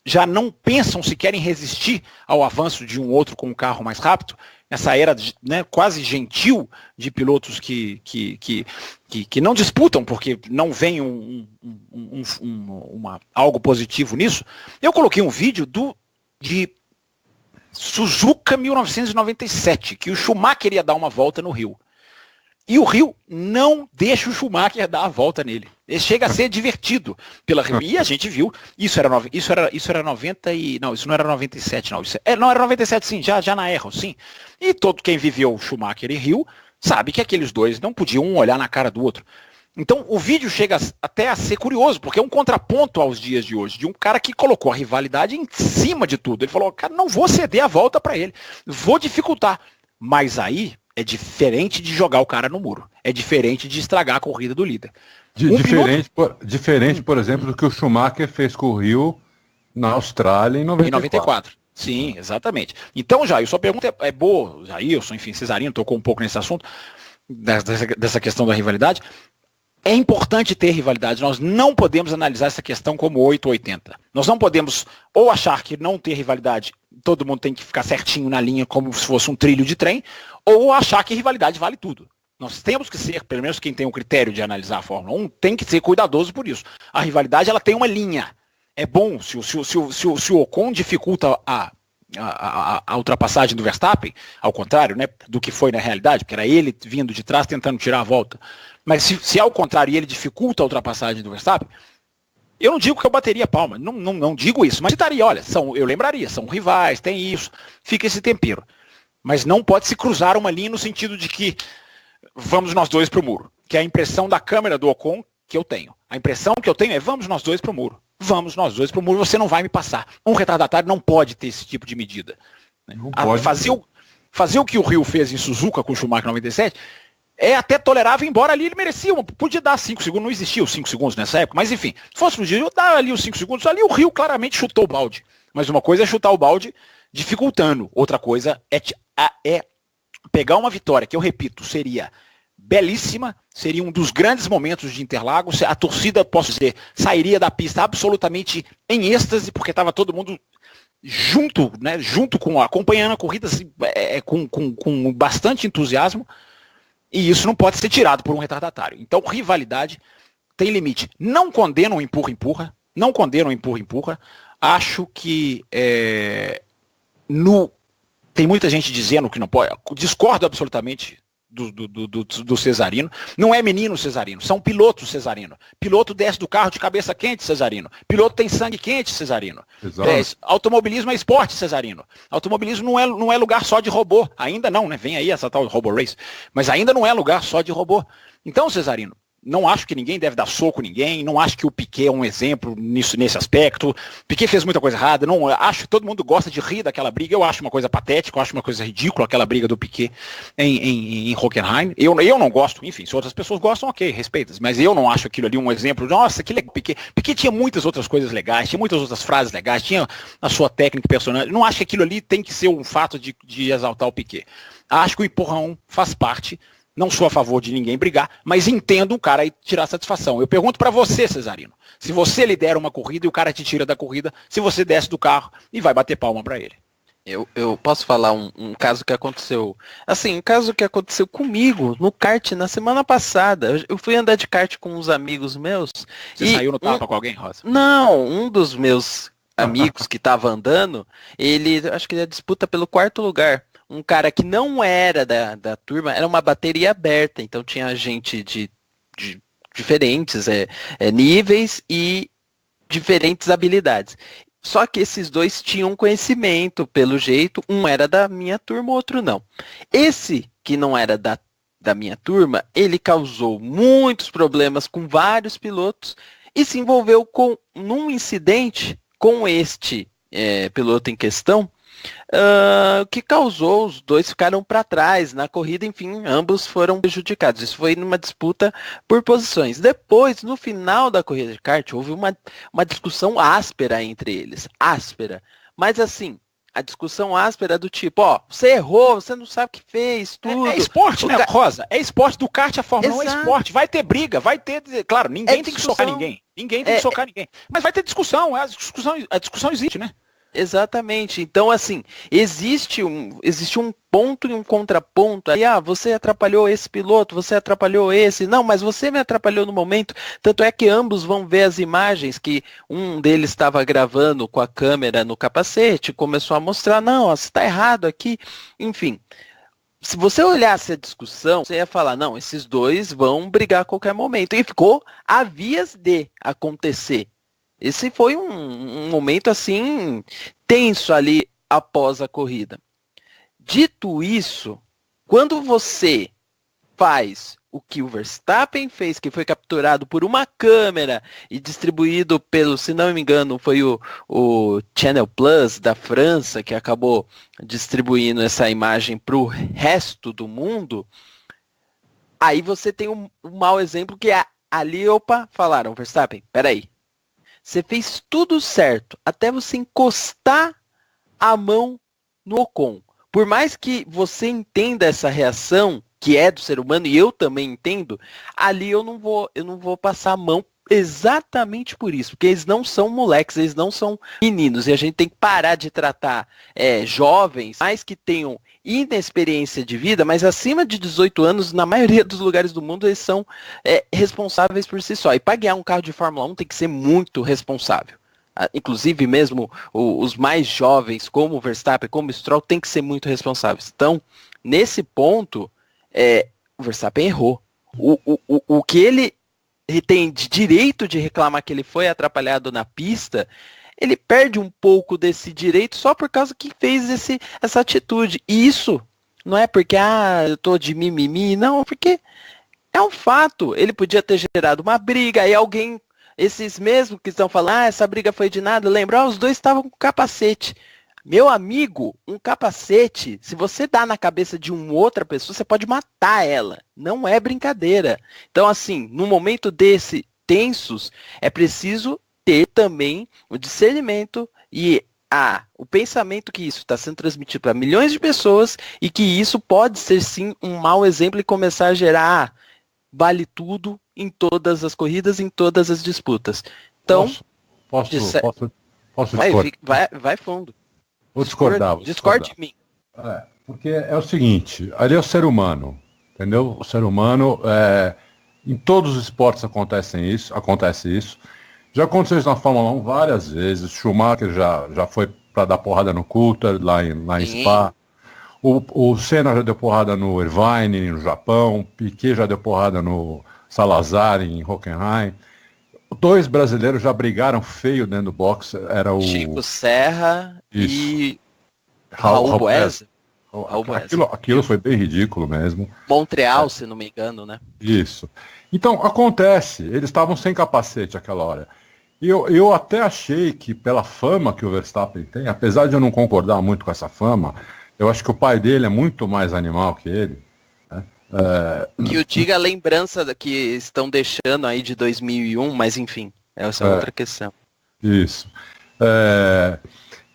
já não pensam se querem resistir ao avanço de um outro com um carro mais rápido, essa era, né, quase gentil de pilotos que não disputam porque não vem algo positivo nisso. Eu coloquei um vídeo de Suzuka 1997, que o Schumacher ia dar uma volta no Rio. E o Rio não deixa o Schumacher dar a volta nele. Ele chega a ser divertido pela Rio. E a gente viu, isso era 90 e... Não, isso não era 97, não. Não, era 97 sim, já na Erro, sim. E todo quem viveu Schumacher e Rio sabe que aqueles dois não podiam um olhar na cara do outro. Então o vídeo chega até a ser curioso, porque é um contraponto aos dias de hoje, de um cara que colocou a rivalidade em cima de tudo. Ele falou, cara, não vou ceder a volta para ele, vou dificultar. Mas aí é diferente de jogar o cara no muro. É diferente de estragar a corrida do líder. Diferente, por exemplo, do que o Schumacher fez com o Rio na Austrália em 94. Sim, exatamente. Então, Jair, sua pergunta é boa. Jailson, enfim, Cesarino tocou um pouco nesse assunto, dessa questão da rivalidade. É importante ter rivalidade. Nós não podemos analisar essa questão como 8 ou 80. Nós não podemos ou achar que não ter rivalidade, todo mundo tem que ficar certinho na linha como se fosse um trilho de trem, ou achar que rivalidade vale tudo. Nós temos que ser, pelo menos quem tem o critério de analisar a Fórmula 1, tem que ser cuidadoso por isso. A rivalidade ela tem uma linha. É bom se o Ocon dificulta a ultrapassagem do Verstappen, ao contrário, né, do que foi na realidade, porque era ele vindo de trás tentando tirar a volta. Mas se ao contrário ele dificulta a ultrapassagem do Verstappen, eu não digo que eu bateria palma, não digo isso, mas citaria, olha, eu lembraria, são rivais, tem isso, fica esse tempero. Mas não pode se cruzar uma linha no sentido de que vamos nós dois para o muro, que é a impressão da câmera do Ocon que eu tenho. A impressão que eu tenho é vamos nós dois para o muro. Vamos nós dois para o muro, você não vai me passar. Um retardatário não pode ter esse tipo de medida. Fazer o que o Rio fez em Suzuka com o Schumacher 97 é até tolerável, embora ali ele merecia, podia dar 5 segundos, não existia os 5 segundos nessa época, mas enfim, se fosse no dia, eu dar ali os 5 segundos, ali o Rio claramente chutou o balde. Mas uma coisa é chutar o balde dificultando, outra coisa é pegar uma vitória, que eu repito, seria belíssima, seria um dos grandes momentos de Interlagos, a torcida, posso dizer, sairia da pista absolutamente em êxtase, porque estava todo mundo junto, né, acompanhando a corrida com bastante entusiasmo, e isso não pode ser tirado por um retardatário. Então, rivalidade tem limite. Não condeno o empurra-empurra, acho que tem muita gente dizendo que não pode, discordo absolutamente do Cesarino. Não é menino Cesarino, são pilotos Cesarino. Piloto desce do carro de cabeça quente, Cesarino. Piloto tem sangue quente, Cesarino. Automobilismo é esporte, Cesarino. Automobilismo não é lugar só de robô. Ainda não, né? Vem aí essa tal Robo Race. Mas ainda não é lugar só de robô. Então, Cesarino, não acho que ninguém deve dar soco em ninguém, não acho que o Piquet é um exemplo nesse aspecto. Piquet fez muita coisa errada, não acho que todo mundo gosta de rir daquela briga, eu acho uma coisa patética, eu acho uma coisa ridícula aquela briga do Piquet em Hockenheim. Eu não gosto, enfim, se outras pessoas gostam, ok, respeita, mas eu não acho aquilo ali um exemplo, nossa, aquilo é Piquet. Piquet tinha muitas outras coisas legais, tinha muitas outras frases legais, tinha a sua técnica personagem, não acho que aquilo ali tem que ser um fato de exaltar o Piquet. Acho que o empurrão faz parte. Não sou a favor de ninguém brigar, mas entendo um cara e tirar satisfação. Eu pergunto para você, Cesarino, se você lidera uma corrida e o cara te tira da corrida, se você desce do carro e vai bater palma para ele. Eu posso falar um caso que aconteceu, assim, um caso que aconteceu comigo no kart na semana passada. Eu fui andar de kart com uns amigos meus. Você saiu no tapa com alguém, Rosa? Não, um dos meus amigos que estava andando, acho que ele disputa pelo 4º lugar. Um cara que não era da turma, era uma bateria aberta, então tinha gente de diferentes níveis e diferentes habilidades. Só que esses dois tinham conhecimento, pelo jeito, um era da minha turma, o outro não. Esse que não era da minha turma, ele causou muitos problemas com vários pilotos e se envolveu num incidente com este piloto em questão, que causou, os dois ficaram para trás na corrida, enfim, ambos foram prejudicados. Isso foi numa disputa por posições. Depois, no final da corrida de kart, houve uma discussão áspera entre eles. Áspera. Mas assim, a discussão áspera do tipo, você errou, você não sabe o que fez, tudo. É esporte, né, Rosa? É esporte do kart, a Fórmula 1 é esporte. Vai ter briga, vai ter... Claro, ninguém tem que socar ninguém. Ninguém tem que socar ninguém. Mas vai ter discussão, a discussão existe, né? Exatamente. Então, assim, existe um ponto e um contraponto. Aí, você atrapalhou esse piloto, você atrapalhou esse. Não, mas você me atrapalhou no momento. Tanto é que ambos vão ver as imagens que um deles estava gravando com a câmera no capacete, começou a mostrar, não, você está errado aqui. Enfim, se você olhasse a discussão, você ia falar, não, esses dois vão brigar a qualquer momento. E ficou a vias de acontecer. Esse foi um momento, assim, tenso ali após a corrida. Dito isso, quando você faz o que o Verstappen fez, que foi capturado por uma câmera e distribuído pelo, se não me engano, foi o Channel Plus da França, que acabou distribuindo essa imagem para o resto do mundo, aí você tem um mau exemplo que ali, falaram, Verstappen, peraí. Você fez tudo certo, até você encostar a mão no Ocon. Por mais que você entenda essa reação, que é do ser humano, e eu também entendo, ali eu não vou passar a mão exatamente por isso. Porque eles não são moleques, eles não são meninos. E a gente tem que parar de tratar jovens, mais que tenham inexperiência de vida, mas acima de 18 anos, na maioria dos lugares do mundo, eles são responsáveis por si só. E para guiar um carro de Fórmula 1 tem que ser muito responsável. inclusive mesmo os mais jovens, como o Verstappen, como o Stroll, tem que ser muito responsáveis. Então, nesse ponto, o Verstappen errou. O que ele tem de direito de reclamar que ele foi atrapalhado na pista, ele perde um pouco desse direito só por causa que fez essa atitude. E isso não é porque, eu tô de mimimi, não, porque é um fato. Ele podia ter gerado uma briga, aí alguém, esses mesmos que estão falando, essa briga foi de nada, lembra, os dois estavam com capacete. Meu amigo, um capacete, se você dá na cabeça de uma outra pessoa, você pode matar ela. Não é brincadeira. Então, assim, num momento desse tensos, é preciso ter também o discernimento e o pensamento que isso está sendo transmitido para milhões de pessoas e que isso pode ser, sim, um mau exemplo e começar a gerar vale tudo em todas as corridas, em todas as disputas. Então, posso vai fundo. Vou discordar. Discorde de mim. Porque é o seguinte, ali é o ser humano, entendeu? O ser humano, em todos os esportes acontece isso. Já aconteceu isso na Fórmula 1 várias vezes. Schumacher já foi para dar porrada no Coulter, lá em Spa. O Senna já deu porrada no Irvine, no Japão. Piquet já deu porrada no Salazar, em Hockenheim. 2 brasileiros já brigaram feio dentro do boxe. Era o Chico Serra e Raul Boesa. Aquilo foi bem ridículo mesmo. Montreal, se não me engano, né? Isso. Então, acontece. Eles estavam sem capacete aquela hora. E eu até achei que, pela fama que o Verstappen tem, apesar de eu não concordar muito com essa fama, eu acho que o pai dele é muito mais animal que ele. Né? Que o diga a lembrança que estão deixando aí de 2001, mas enfim, essa é outra questão. Isso.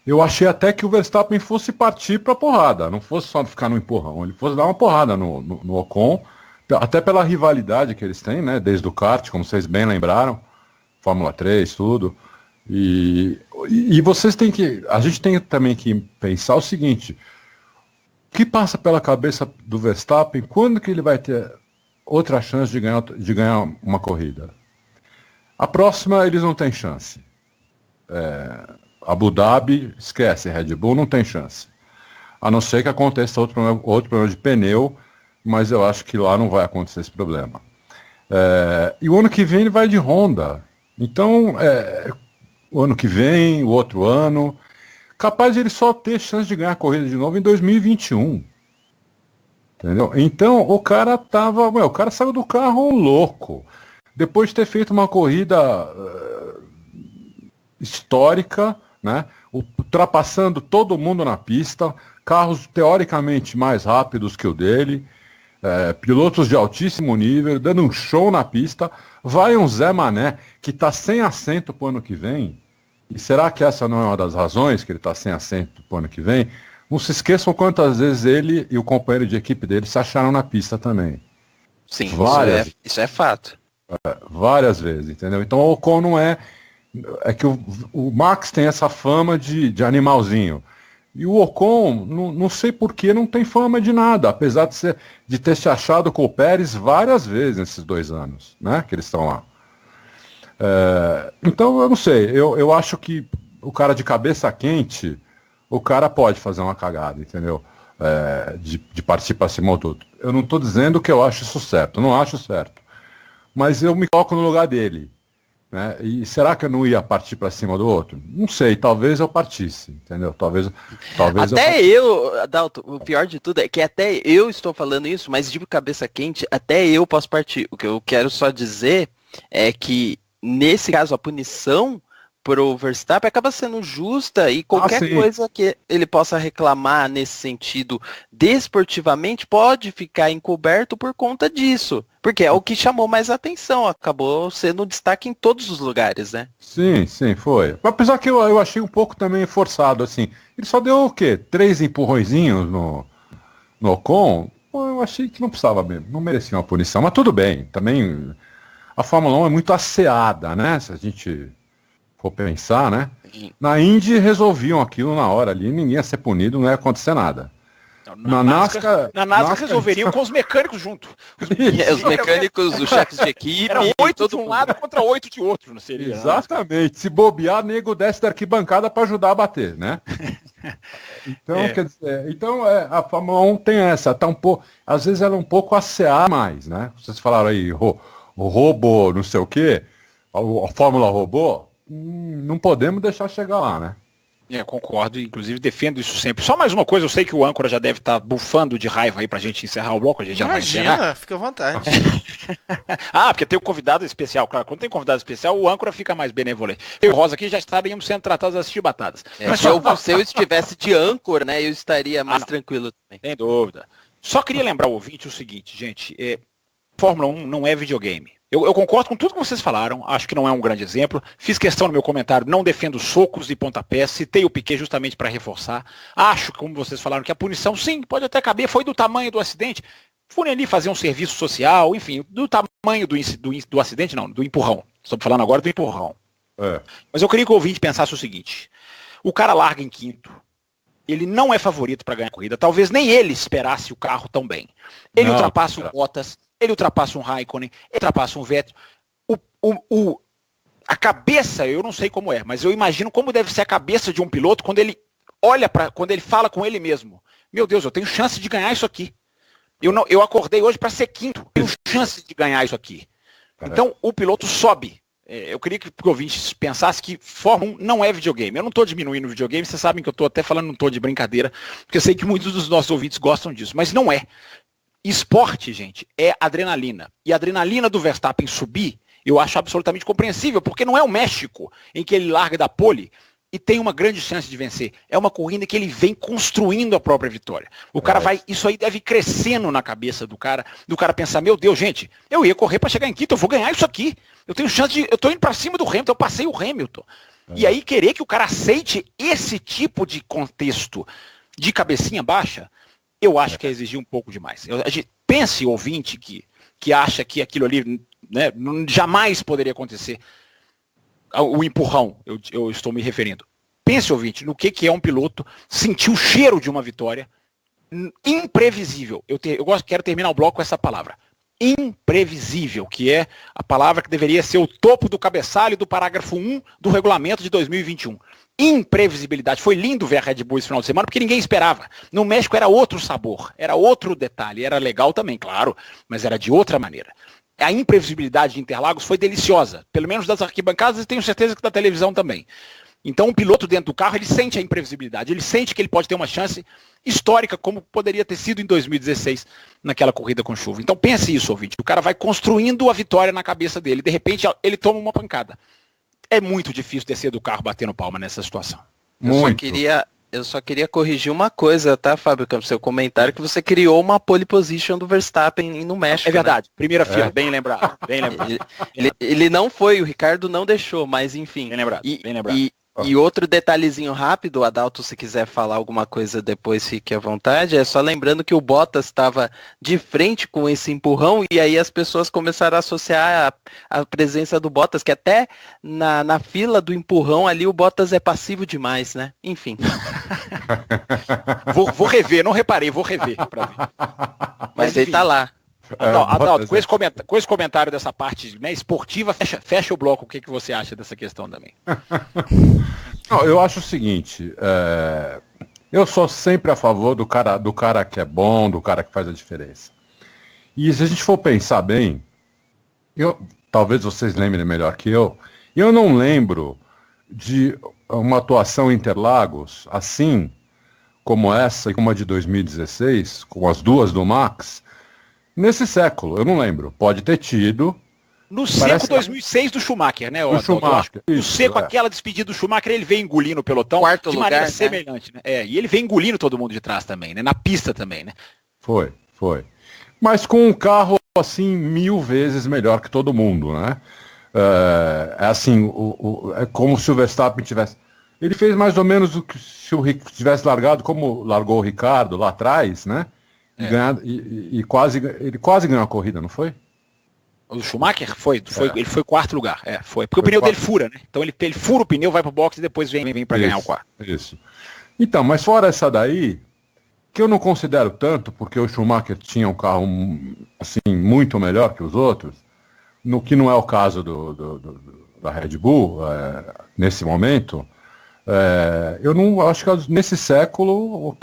Eu achei até que o Verstappen fosse partir para porrada, não fosse só ficar no empurrão, ele fosse dar uma porrada no Ocon, até pela rivalidade que eles têm, né, desde o kart, como vocês bem lembraram, Fórmula 3, tudo. E a gente tem também que pensar o seguinte: o que passa pela cabeça do Verstappen, quando que ele vai ter outra chance de ganhar uma corrida? A próxima eles não têm chance. Abu Dhabi, esquece, Red Bull não tem chance. A não ser que aconteça outro problema de pneu, mas eu acho que lá não vai acontecer esse problema. E o ano que vem ele vai de Honda. Então, o ano que vem, o outro ano, capaz de ele só ter chance de ganhar a corrida de novo em 2021. Entendeu? Então, o cara saiu do carro louco. Depois de ter feito uma corrida histórica, né, ultrapassando todo mundo na pista, carros teoricamente mais rápidos que o dele, pilotos de altíssimo nível, dando um show na pista, vai um Zé Mané que está sem assento para o ano que vem, e será que essa não é uma das razões que ele está sem assento para o ano que vem? Não se esqueçam quantas vezes ele e o companheiro de equipe dele se acharam na pista também. Sim, isso é fato. Várias vezes, entendeu? Então o Ocon não é que o Max tem essa fama de animalzinho. E o Ocon, não sei porquê, não tem fama de nada, apesar de ter se achado com o Pérez várias vezes nesses 2 anos, né, que eles estão lá. Então, eu não sei, eu acho que o cara de cabeça quente, o cara pode fazer uma cagada, entendeu? De partir para cima do outro. Eu não estou dizendo que eu acho isso certo, não acho certo. Mas eu me coloco no lugar dele. Né? E será que eu não ia partir para cima do outro? Não sei, talvez eu partisse, entendeu? Talvez até Adalto, o pior de tudo é que até eu estou falando isso, mas de cabeça quente, até eu posso partir. O que eu quero só dizer é que, nesse caso, a punição pro Verstappen acaba sendo justa e qualquer coisa que ele possa reclamar nesse sentido desportivamente pode ficar encoberto por conta disso. Porque é o que chamou mais atenção, acabou sendo destaque em todos os lugares, né? Sim, foi. Apesar que eu achei um pouco também forçado, assim. Ele só deu o quê? 3 empurrõezinhos no Ocon? Eu achei que não precisava mesmo, não merecia uma punição. Mas tudo bem, também a Fórmula 1 é muito asseada, né? Se a gente for pensar, né? Na Indy resolviam aquilo na hora ali, ninguém ia ser punido, não ia acontecer nada. Na NASCAR resolveriam com os mecânicos junto. Os mecânicos, os chefes de equipe. Era 8 de um lado contra 8 de outro, não seria? Exatamente. Se bobear, nego desce da arquibancada para ajudar a bater, né? Então, quer dizer, a Fórmula 1 tem essa, tá um pouco, às vezes ela é um pouco ACA mais, né? Vocês falaram aí, o robô, não sei o quê, a Fórmula Robô, não podemos deixar chegar lá, né? Concordo, inclusive defendo isso sempre. Só mais uma coisa, eu sei que o âncora já deve estar bufando de raiva aí pra gente encerrar o bloco, a gente já vai encerrar. Fica à vontade. Porque tem o convidado especial, claro, quando tem convidado especial, o âncora fica mais benevolente. Eu e o Rosa aqui já estaríamos sendo tratados as chibatadas. Mas se eu estivesse de âncora, né, eu estaria mais tranquilo também. Sem dúvida. Só queria lembrar o ouvinte o seguinte, gente, Fórmula 1 não é videogame. Eu concordo com tudo que vocês falaram, acho que não é um grande exemplo. Fiz questão no meu comentário, não defendo socos e pontapés, citei o Piquet justamente para reforçar. Acho, como vocês falaram, que a punição, sim, pode até caber, foi do tamanho do acidente. Fui ali fazer um serviço social, enfim, do tamanho do acidente, não, do empurrão. Estou falando agora do empurrão. Mas eu queria que o ouvinte pensasse o seguinte, o cara larga em quinto, ele não é favorito para ganhar a corrida, talvez nem ele esperasse o carro tão bem. Ele ultrapassa o Bottas, ele ultrapassa um Raikkonen, ele ultrapassa um Vettel. A cabeça, eu não sei como é, mas eu imagino como deve ser a cabeça de um piloto quando ele olha quando ele fala com ele mesmo. Meu Deus, eu tenho chance de ganhar isso aqui. Eu acordei hoje para ser quinto, eu tenho chance de ganhar isso aqui. Então o piloto sobe. Eu queria que o ouvinte pensasse que Fórmula 1 não é videogame. Eu não estou diminuindo o videogame, vocês sabem que eu estou até falando, não estou de brincadeira, porque eu sei que muitos dos nossos ouvintes gostam disso, mas não é. Esporte, gente, é adrenalina. E a adrenalina do Verstappen subir, eu acho absolutamente compreensível, porque não é o México em que ele larga da pole e tem uma grande chance de vencer. É uma corrida que ele vem construindo a própria vitória. O cara isso aí deve ir crescendo na cabeça do cara pensar, meu Deus, gente, eu ia correr para chegar em quinto, eu vou ganhar isso aqui. Eu tenho chance eu tô indo para cima do Hamilton, eu passei o Hamilton. E aí querer que o cara aceite esse tipo de contexto de cabecinha baixa, eu acho que é exigir um pouco demais. Pense, ouvinte, que acha que aquilo ali, né, jamais poderia acontecer. O empurrão, eu estou me referindo. Pense, ouvinte, no que é um piloto sentir o cheiro de uma vitória imprevisível. Quero terminar o bloco com essa palavra. Imprevisível, que é a palavra que deveria ser o topo do cabeçalho do parágrafo 1 do regulamento de 2021. Imprevisibilidade. Foi lindo ver a Red Bull esse final de semana, porque ninguém esperava. No México era outro sabor, era outro detalhe, era legal também, claro, mas era de outra maneira. A imprevisibilidade de Interlagos foi deliciosa, pelo menos das arquibancadas e tenho certeza que da televisão também. Então, um piloto dentro do carro, ele sente a imprevisibilidade, ele sente que ele pode ter uma chance histórica, como poderia ter sido em 2016, naquela corrida com chuva. Então, pense isso, ouvinte. O cara vai construindo a vitória na cabeça dele, de repente, ele toma uma pancada. É muito difícil descer do carro batendo palma nessa situação. Eu só queria corrigir uma coisa, tá, Fábio Campos? Seu comentário que você criou uma pole position do Verstappen no México. É verdade, né? Primeira fila, bem lembrado. Bem lembrado. Ele não foi, o Ricardo não deixou, mas enfim. Bem lembrado, bem lembrado. E outro detalhezinho rápido, Adalto, se quiser falar alguma coisa depois, fique à vontade, é só lembrando que o Bottas estava de frente com esse empurrão e aí as pessoas começaram a associar a presença do Bottas, que até na fila do empurrão ali o Bottas é passivo demais, né? Enfim. Vou rever, não reparei, vou rever pra ver. Mas ele tá lá. Adalto, com esse comentário dessa parte, né, esportiva, fecha o bloco. O que você acha dessa questão também? Não, eu acho o seguinte, eu sou sempre a favor do cara que é bom, do cara que faz a diferença. E se a gente for pensar bem, talvez vocês lembrem melhor que eu não lembro de uma atuação em Interlagos assim como essa e como a de 2016, com as duas do Max, nesse século. Eu não lembro. Pode ter tido. No seco 2006 do Schumacher, né? Do Schumacher. No seco, aquela despedida do Schumacher, ele veio engolindo o pelotão Quarto de lugar, maneira né? semelhante. Né? E ele veio engolindo todo mundo de trás também, né? Na pista também, né? Foi. Mas com um carro, assim, 1000 vezes melhor que todo mundo, né? É assim, é como se o Verstappen tivesse... Ele fez mais ou menos o que se o Rick tivesse largado, como largou o Ricardo lá atrás, né? Ele quase ganhou a corrida, não foi? O Schumacher ele foi quarto lugar. Foi. Porque o pneu dele fura, né? Então ele fura o pneu, vai pro box e depois vem para ganhar o quarto. Isso. Então, mas fora essa daí, que eu não considero tanto, porque o Schumacher tinha um carro assim, muito melhor que os outros, no que não é o caso da Red Bull, nesse momento. Eu não acho que nesse século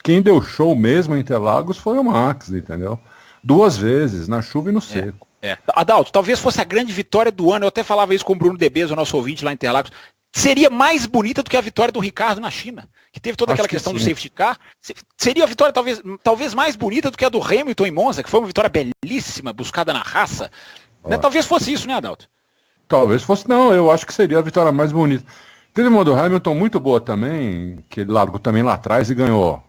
quem deu show mesmo em Interlagos foi o Max, entendeu? 2 vezes, na chuva e no seco. Adalto, talvez fosse a grande vitória do ano, eu até falava isso com o Bruno Debeza, o nosso ouvinte lá em Interlagos, seria mais bonita do que a vitória do Ricardo na China, que teve toda aquela questão do safety car. Seria a vitória talvez mais bonita do que a do Hamilton em Monza, que foi uma vitória belíssima, buscada na raça. Né? Talvez fosse isso, né, Adalto? Talvez fosse, não, eu acho que seria a vitória mais bonita. Teve uma do Hamilton muito boa também, que ele largou também lá atrás e ganhou.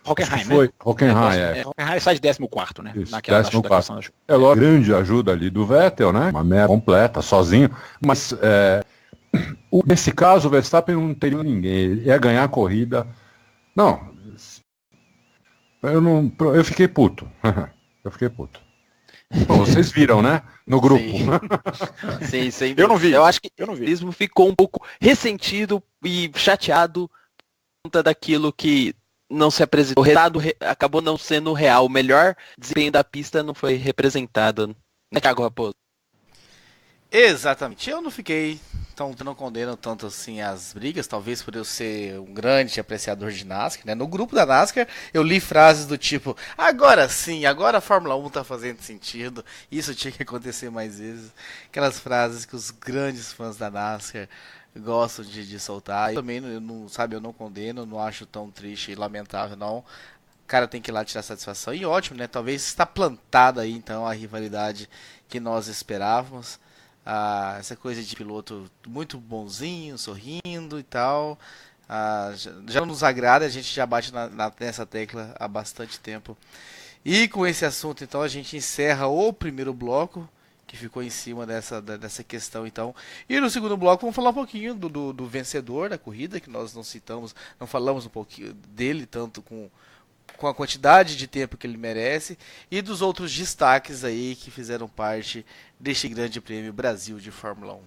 Hockenheim, foi, né? Hockenheim, Hockenheim sai de 14º, né? Isso, Naquela 14º. Uma grande ajuda ali do Vettel, né? Uma meta completa, sozinho. Mas, nesse caso, o Verstappen não teria ninguém. Ele ia ganhar a corrida. Não. Eu fiquei puto. Eu fiquei puto. Bom, vocês viram, né? No grupo. Sim, sim. Eu não vi. Eu acho que eu não vi. O mesmo ficou um pouco ressentido e chateado por conta daquilo que não se apresentou. O resultado acabou não sendo real. O melhor desempenho da pista não foi representado. Né, Thiago Raposo? Exatamente. Eu não condeno tanto assim as brigas, talvez por eu ser um grande apreciador de NASCAR, né? No grupo da NASCAR eu li frases do tipo, agora sim, agora a Fórmula 1 tá fazendo sentido, isso tinha que acontecer mais vezes. Aquelas frases que os grandes fãs da NASCAR gostam de soltar. Eu também eu não condeno, não acho tão triste e lamentável não. O cara tem que ir lá tirar satisfação. E ótimo, né? Talvez está plantada aí então a rivalidade que nós esperávamos. Essa coisa de piloto muito bonzinho, sorrindo e tal. Já não nos agrada, a gente já bate nessa tecla há bastante tempo. E com esse assunto então a gente encerra o primeiro bloco, que ficou em cima dessa questão então. E no segundo bloco vamos falar um pouquinho do vencedor da corrida, que nós não falamos um pouquinho dele, tanto com a quantidade de tempo que ele merece, e dos outros destaques aí que fizeram parte deste grande prêmio Brasil de Fórmula 1.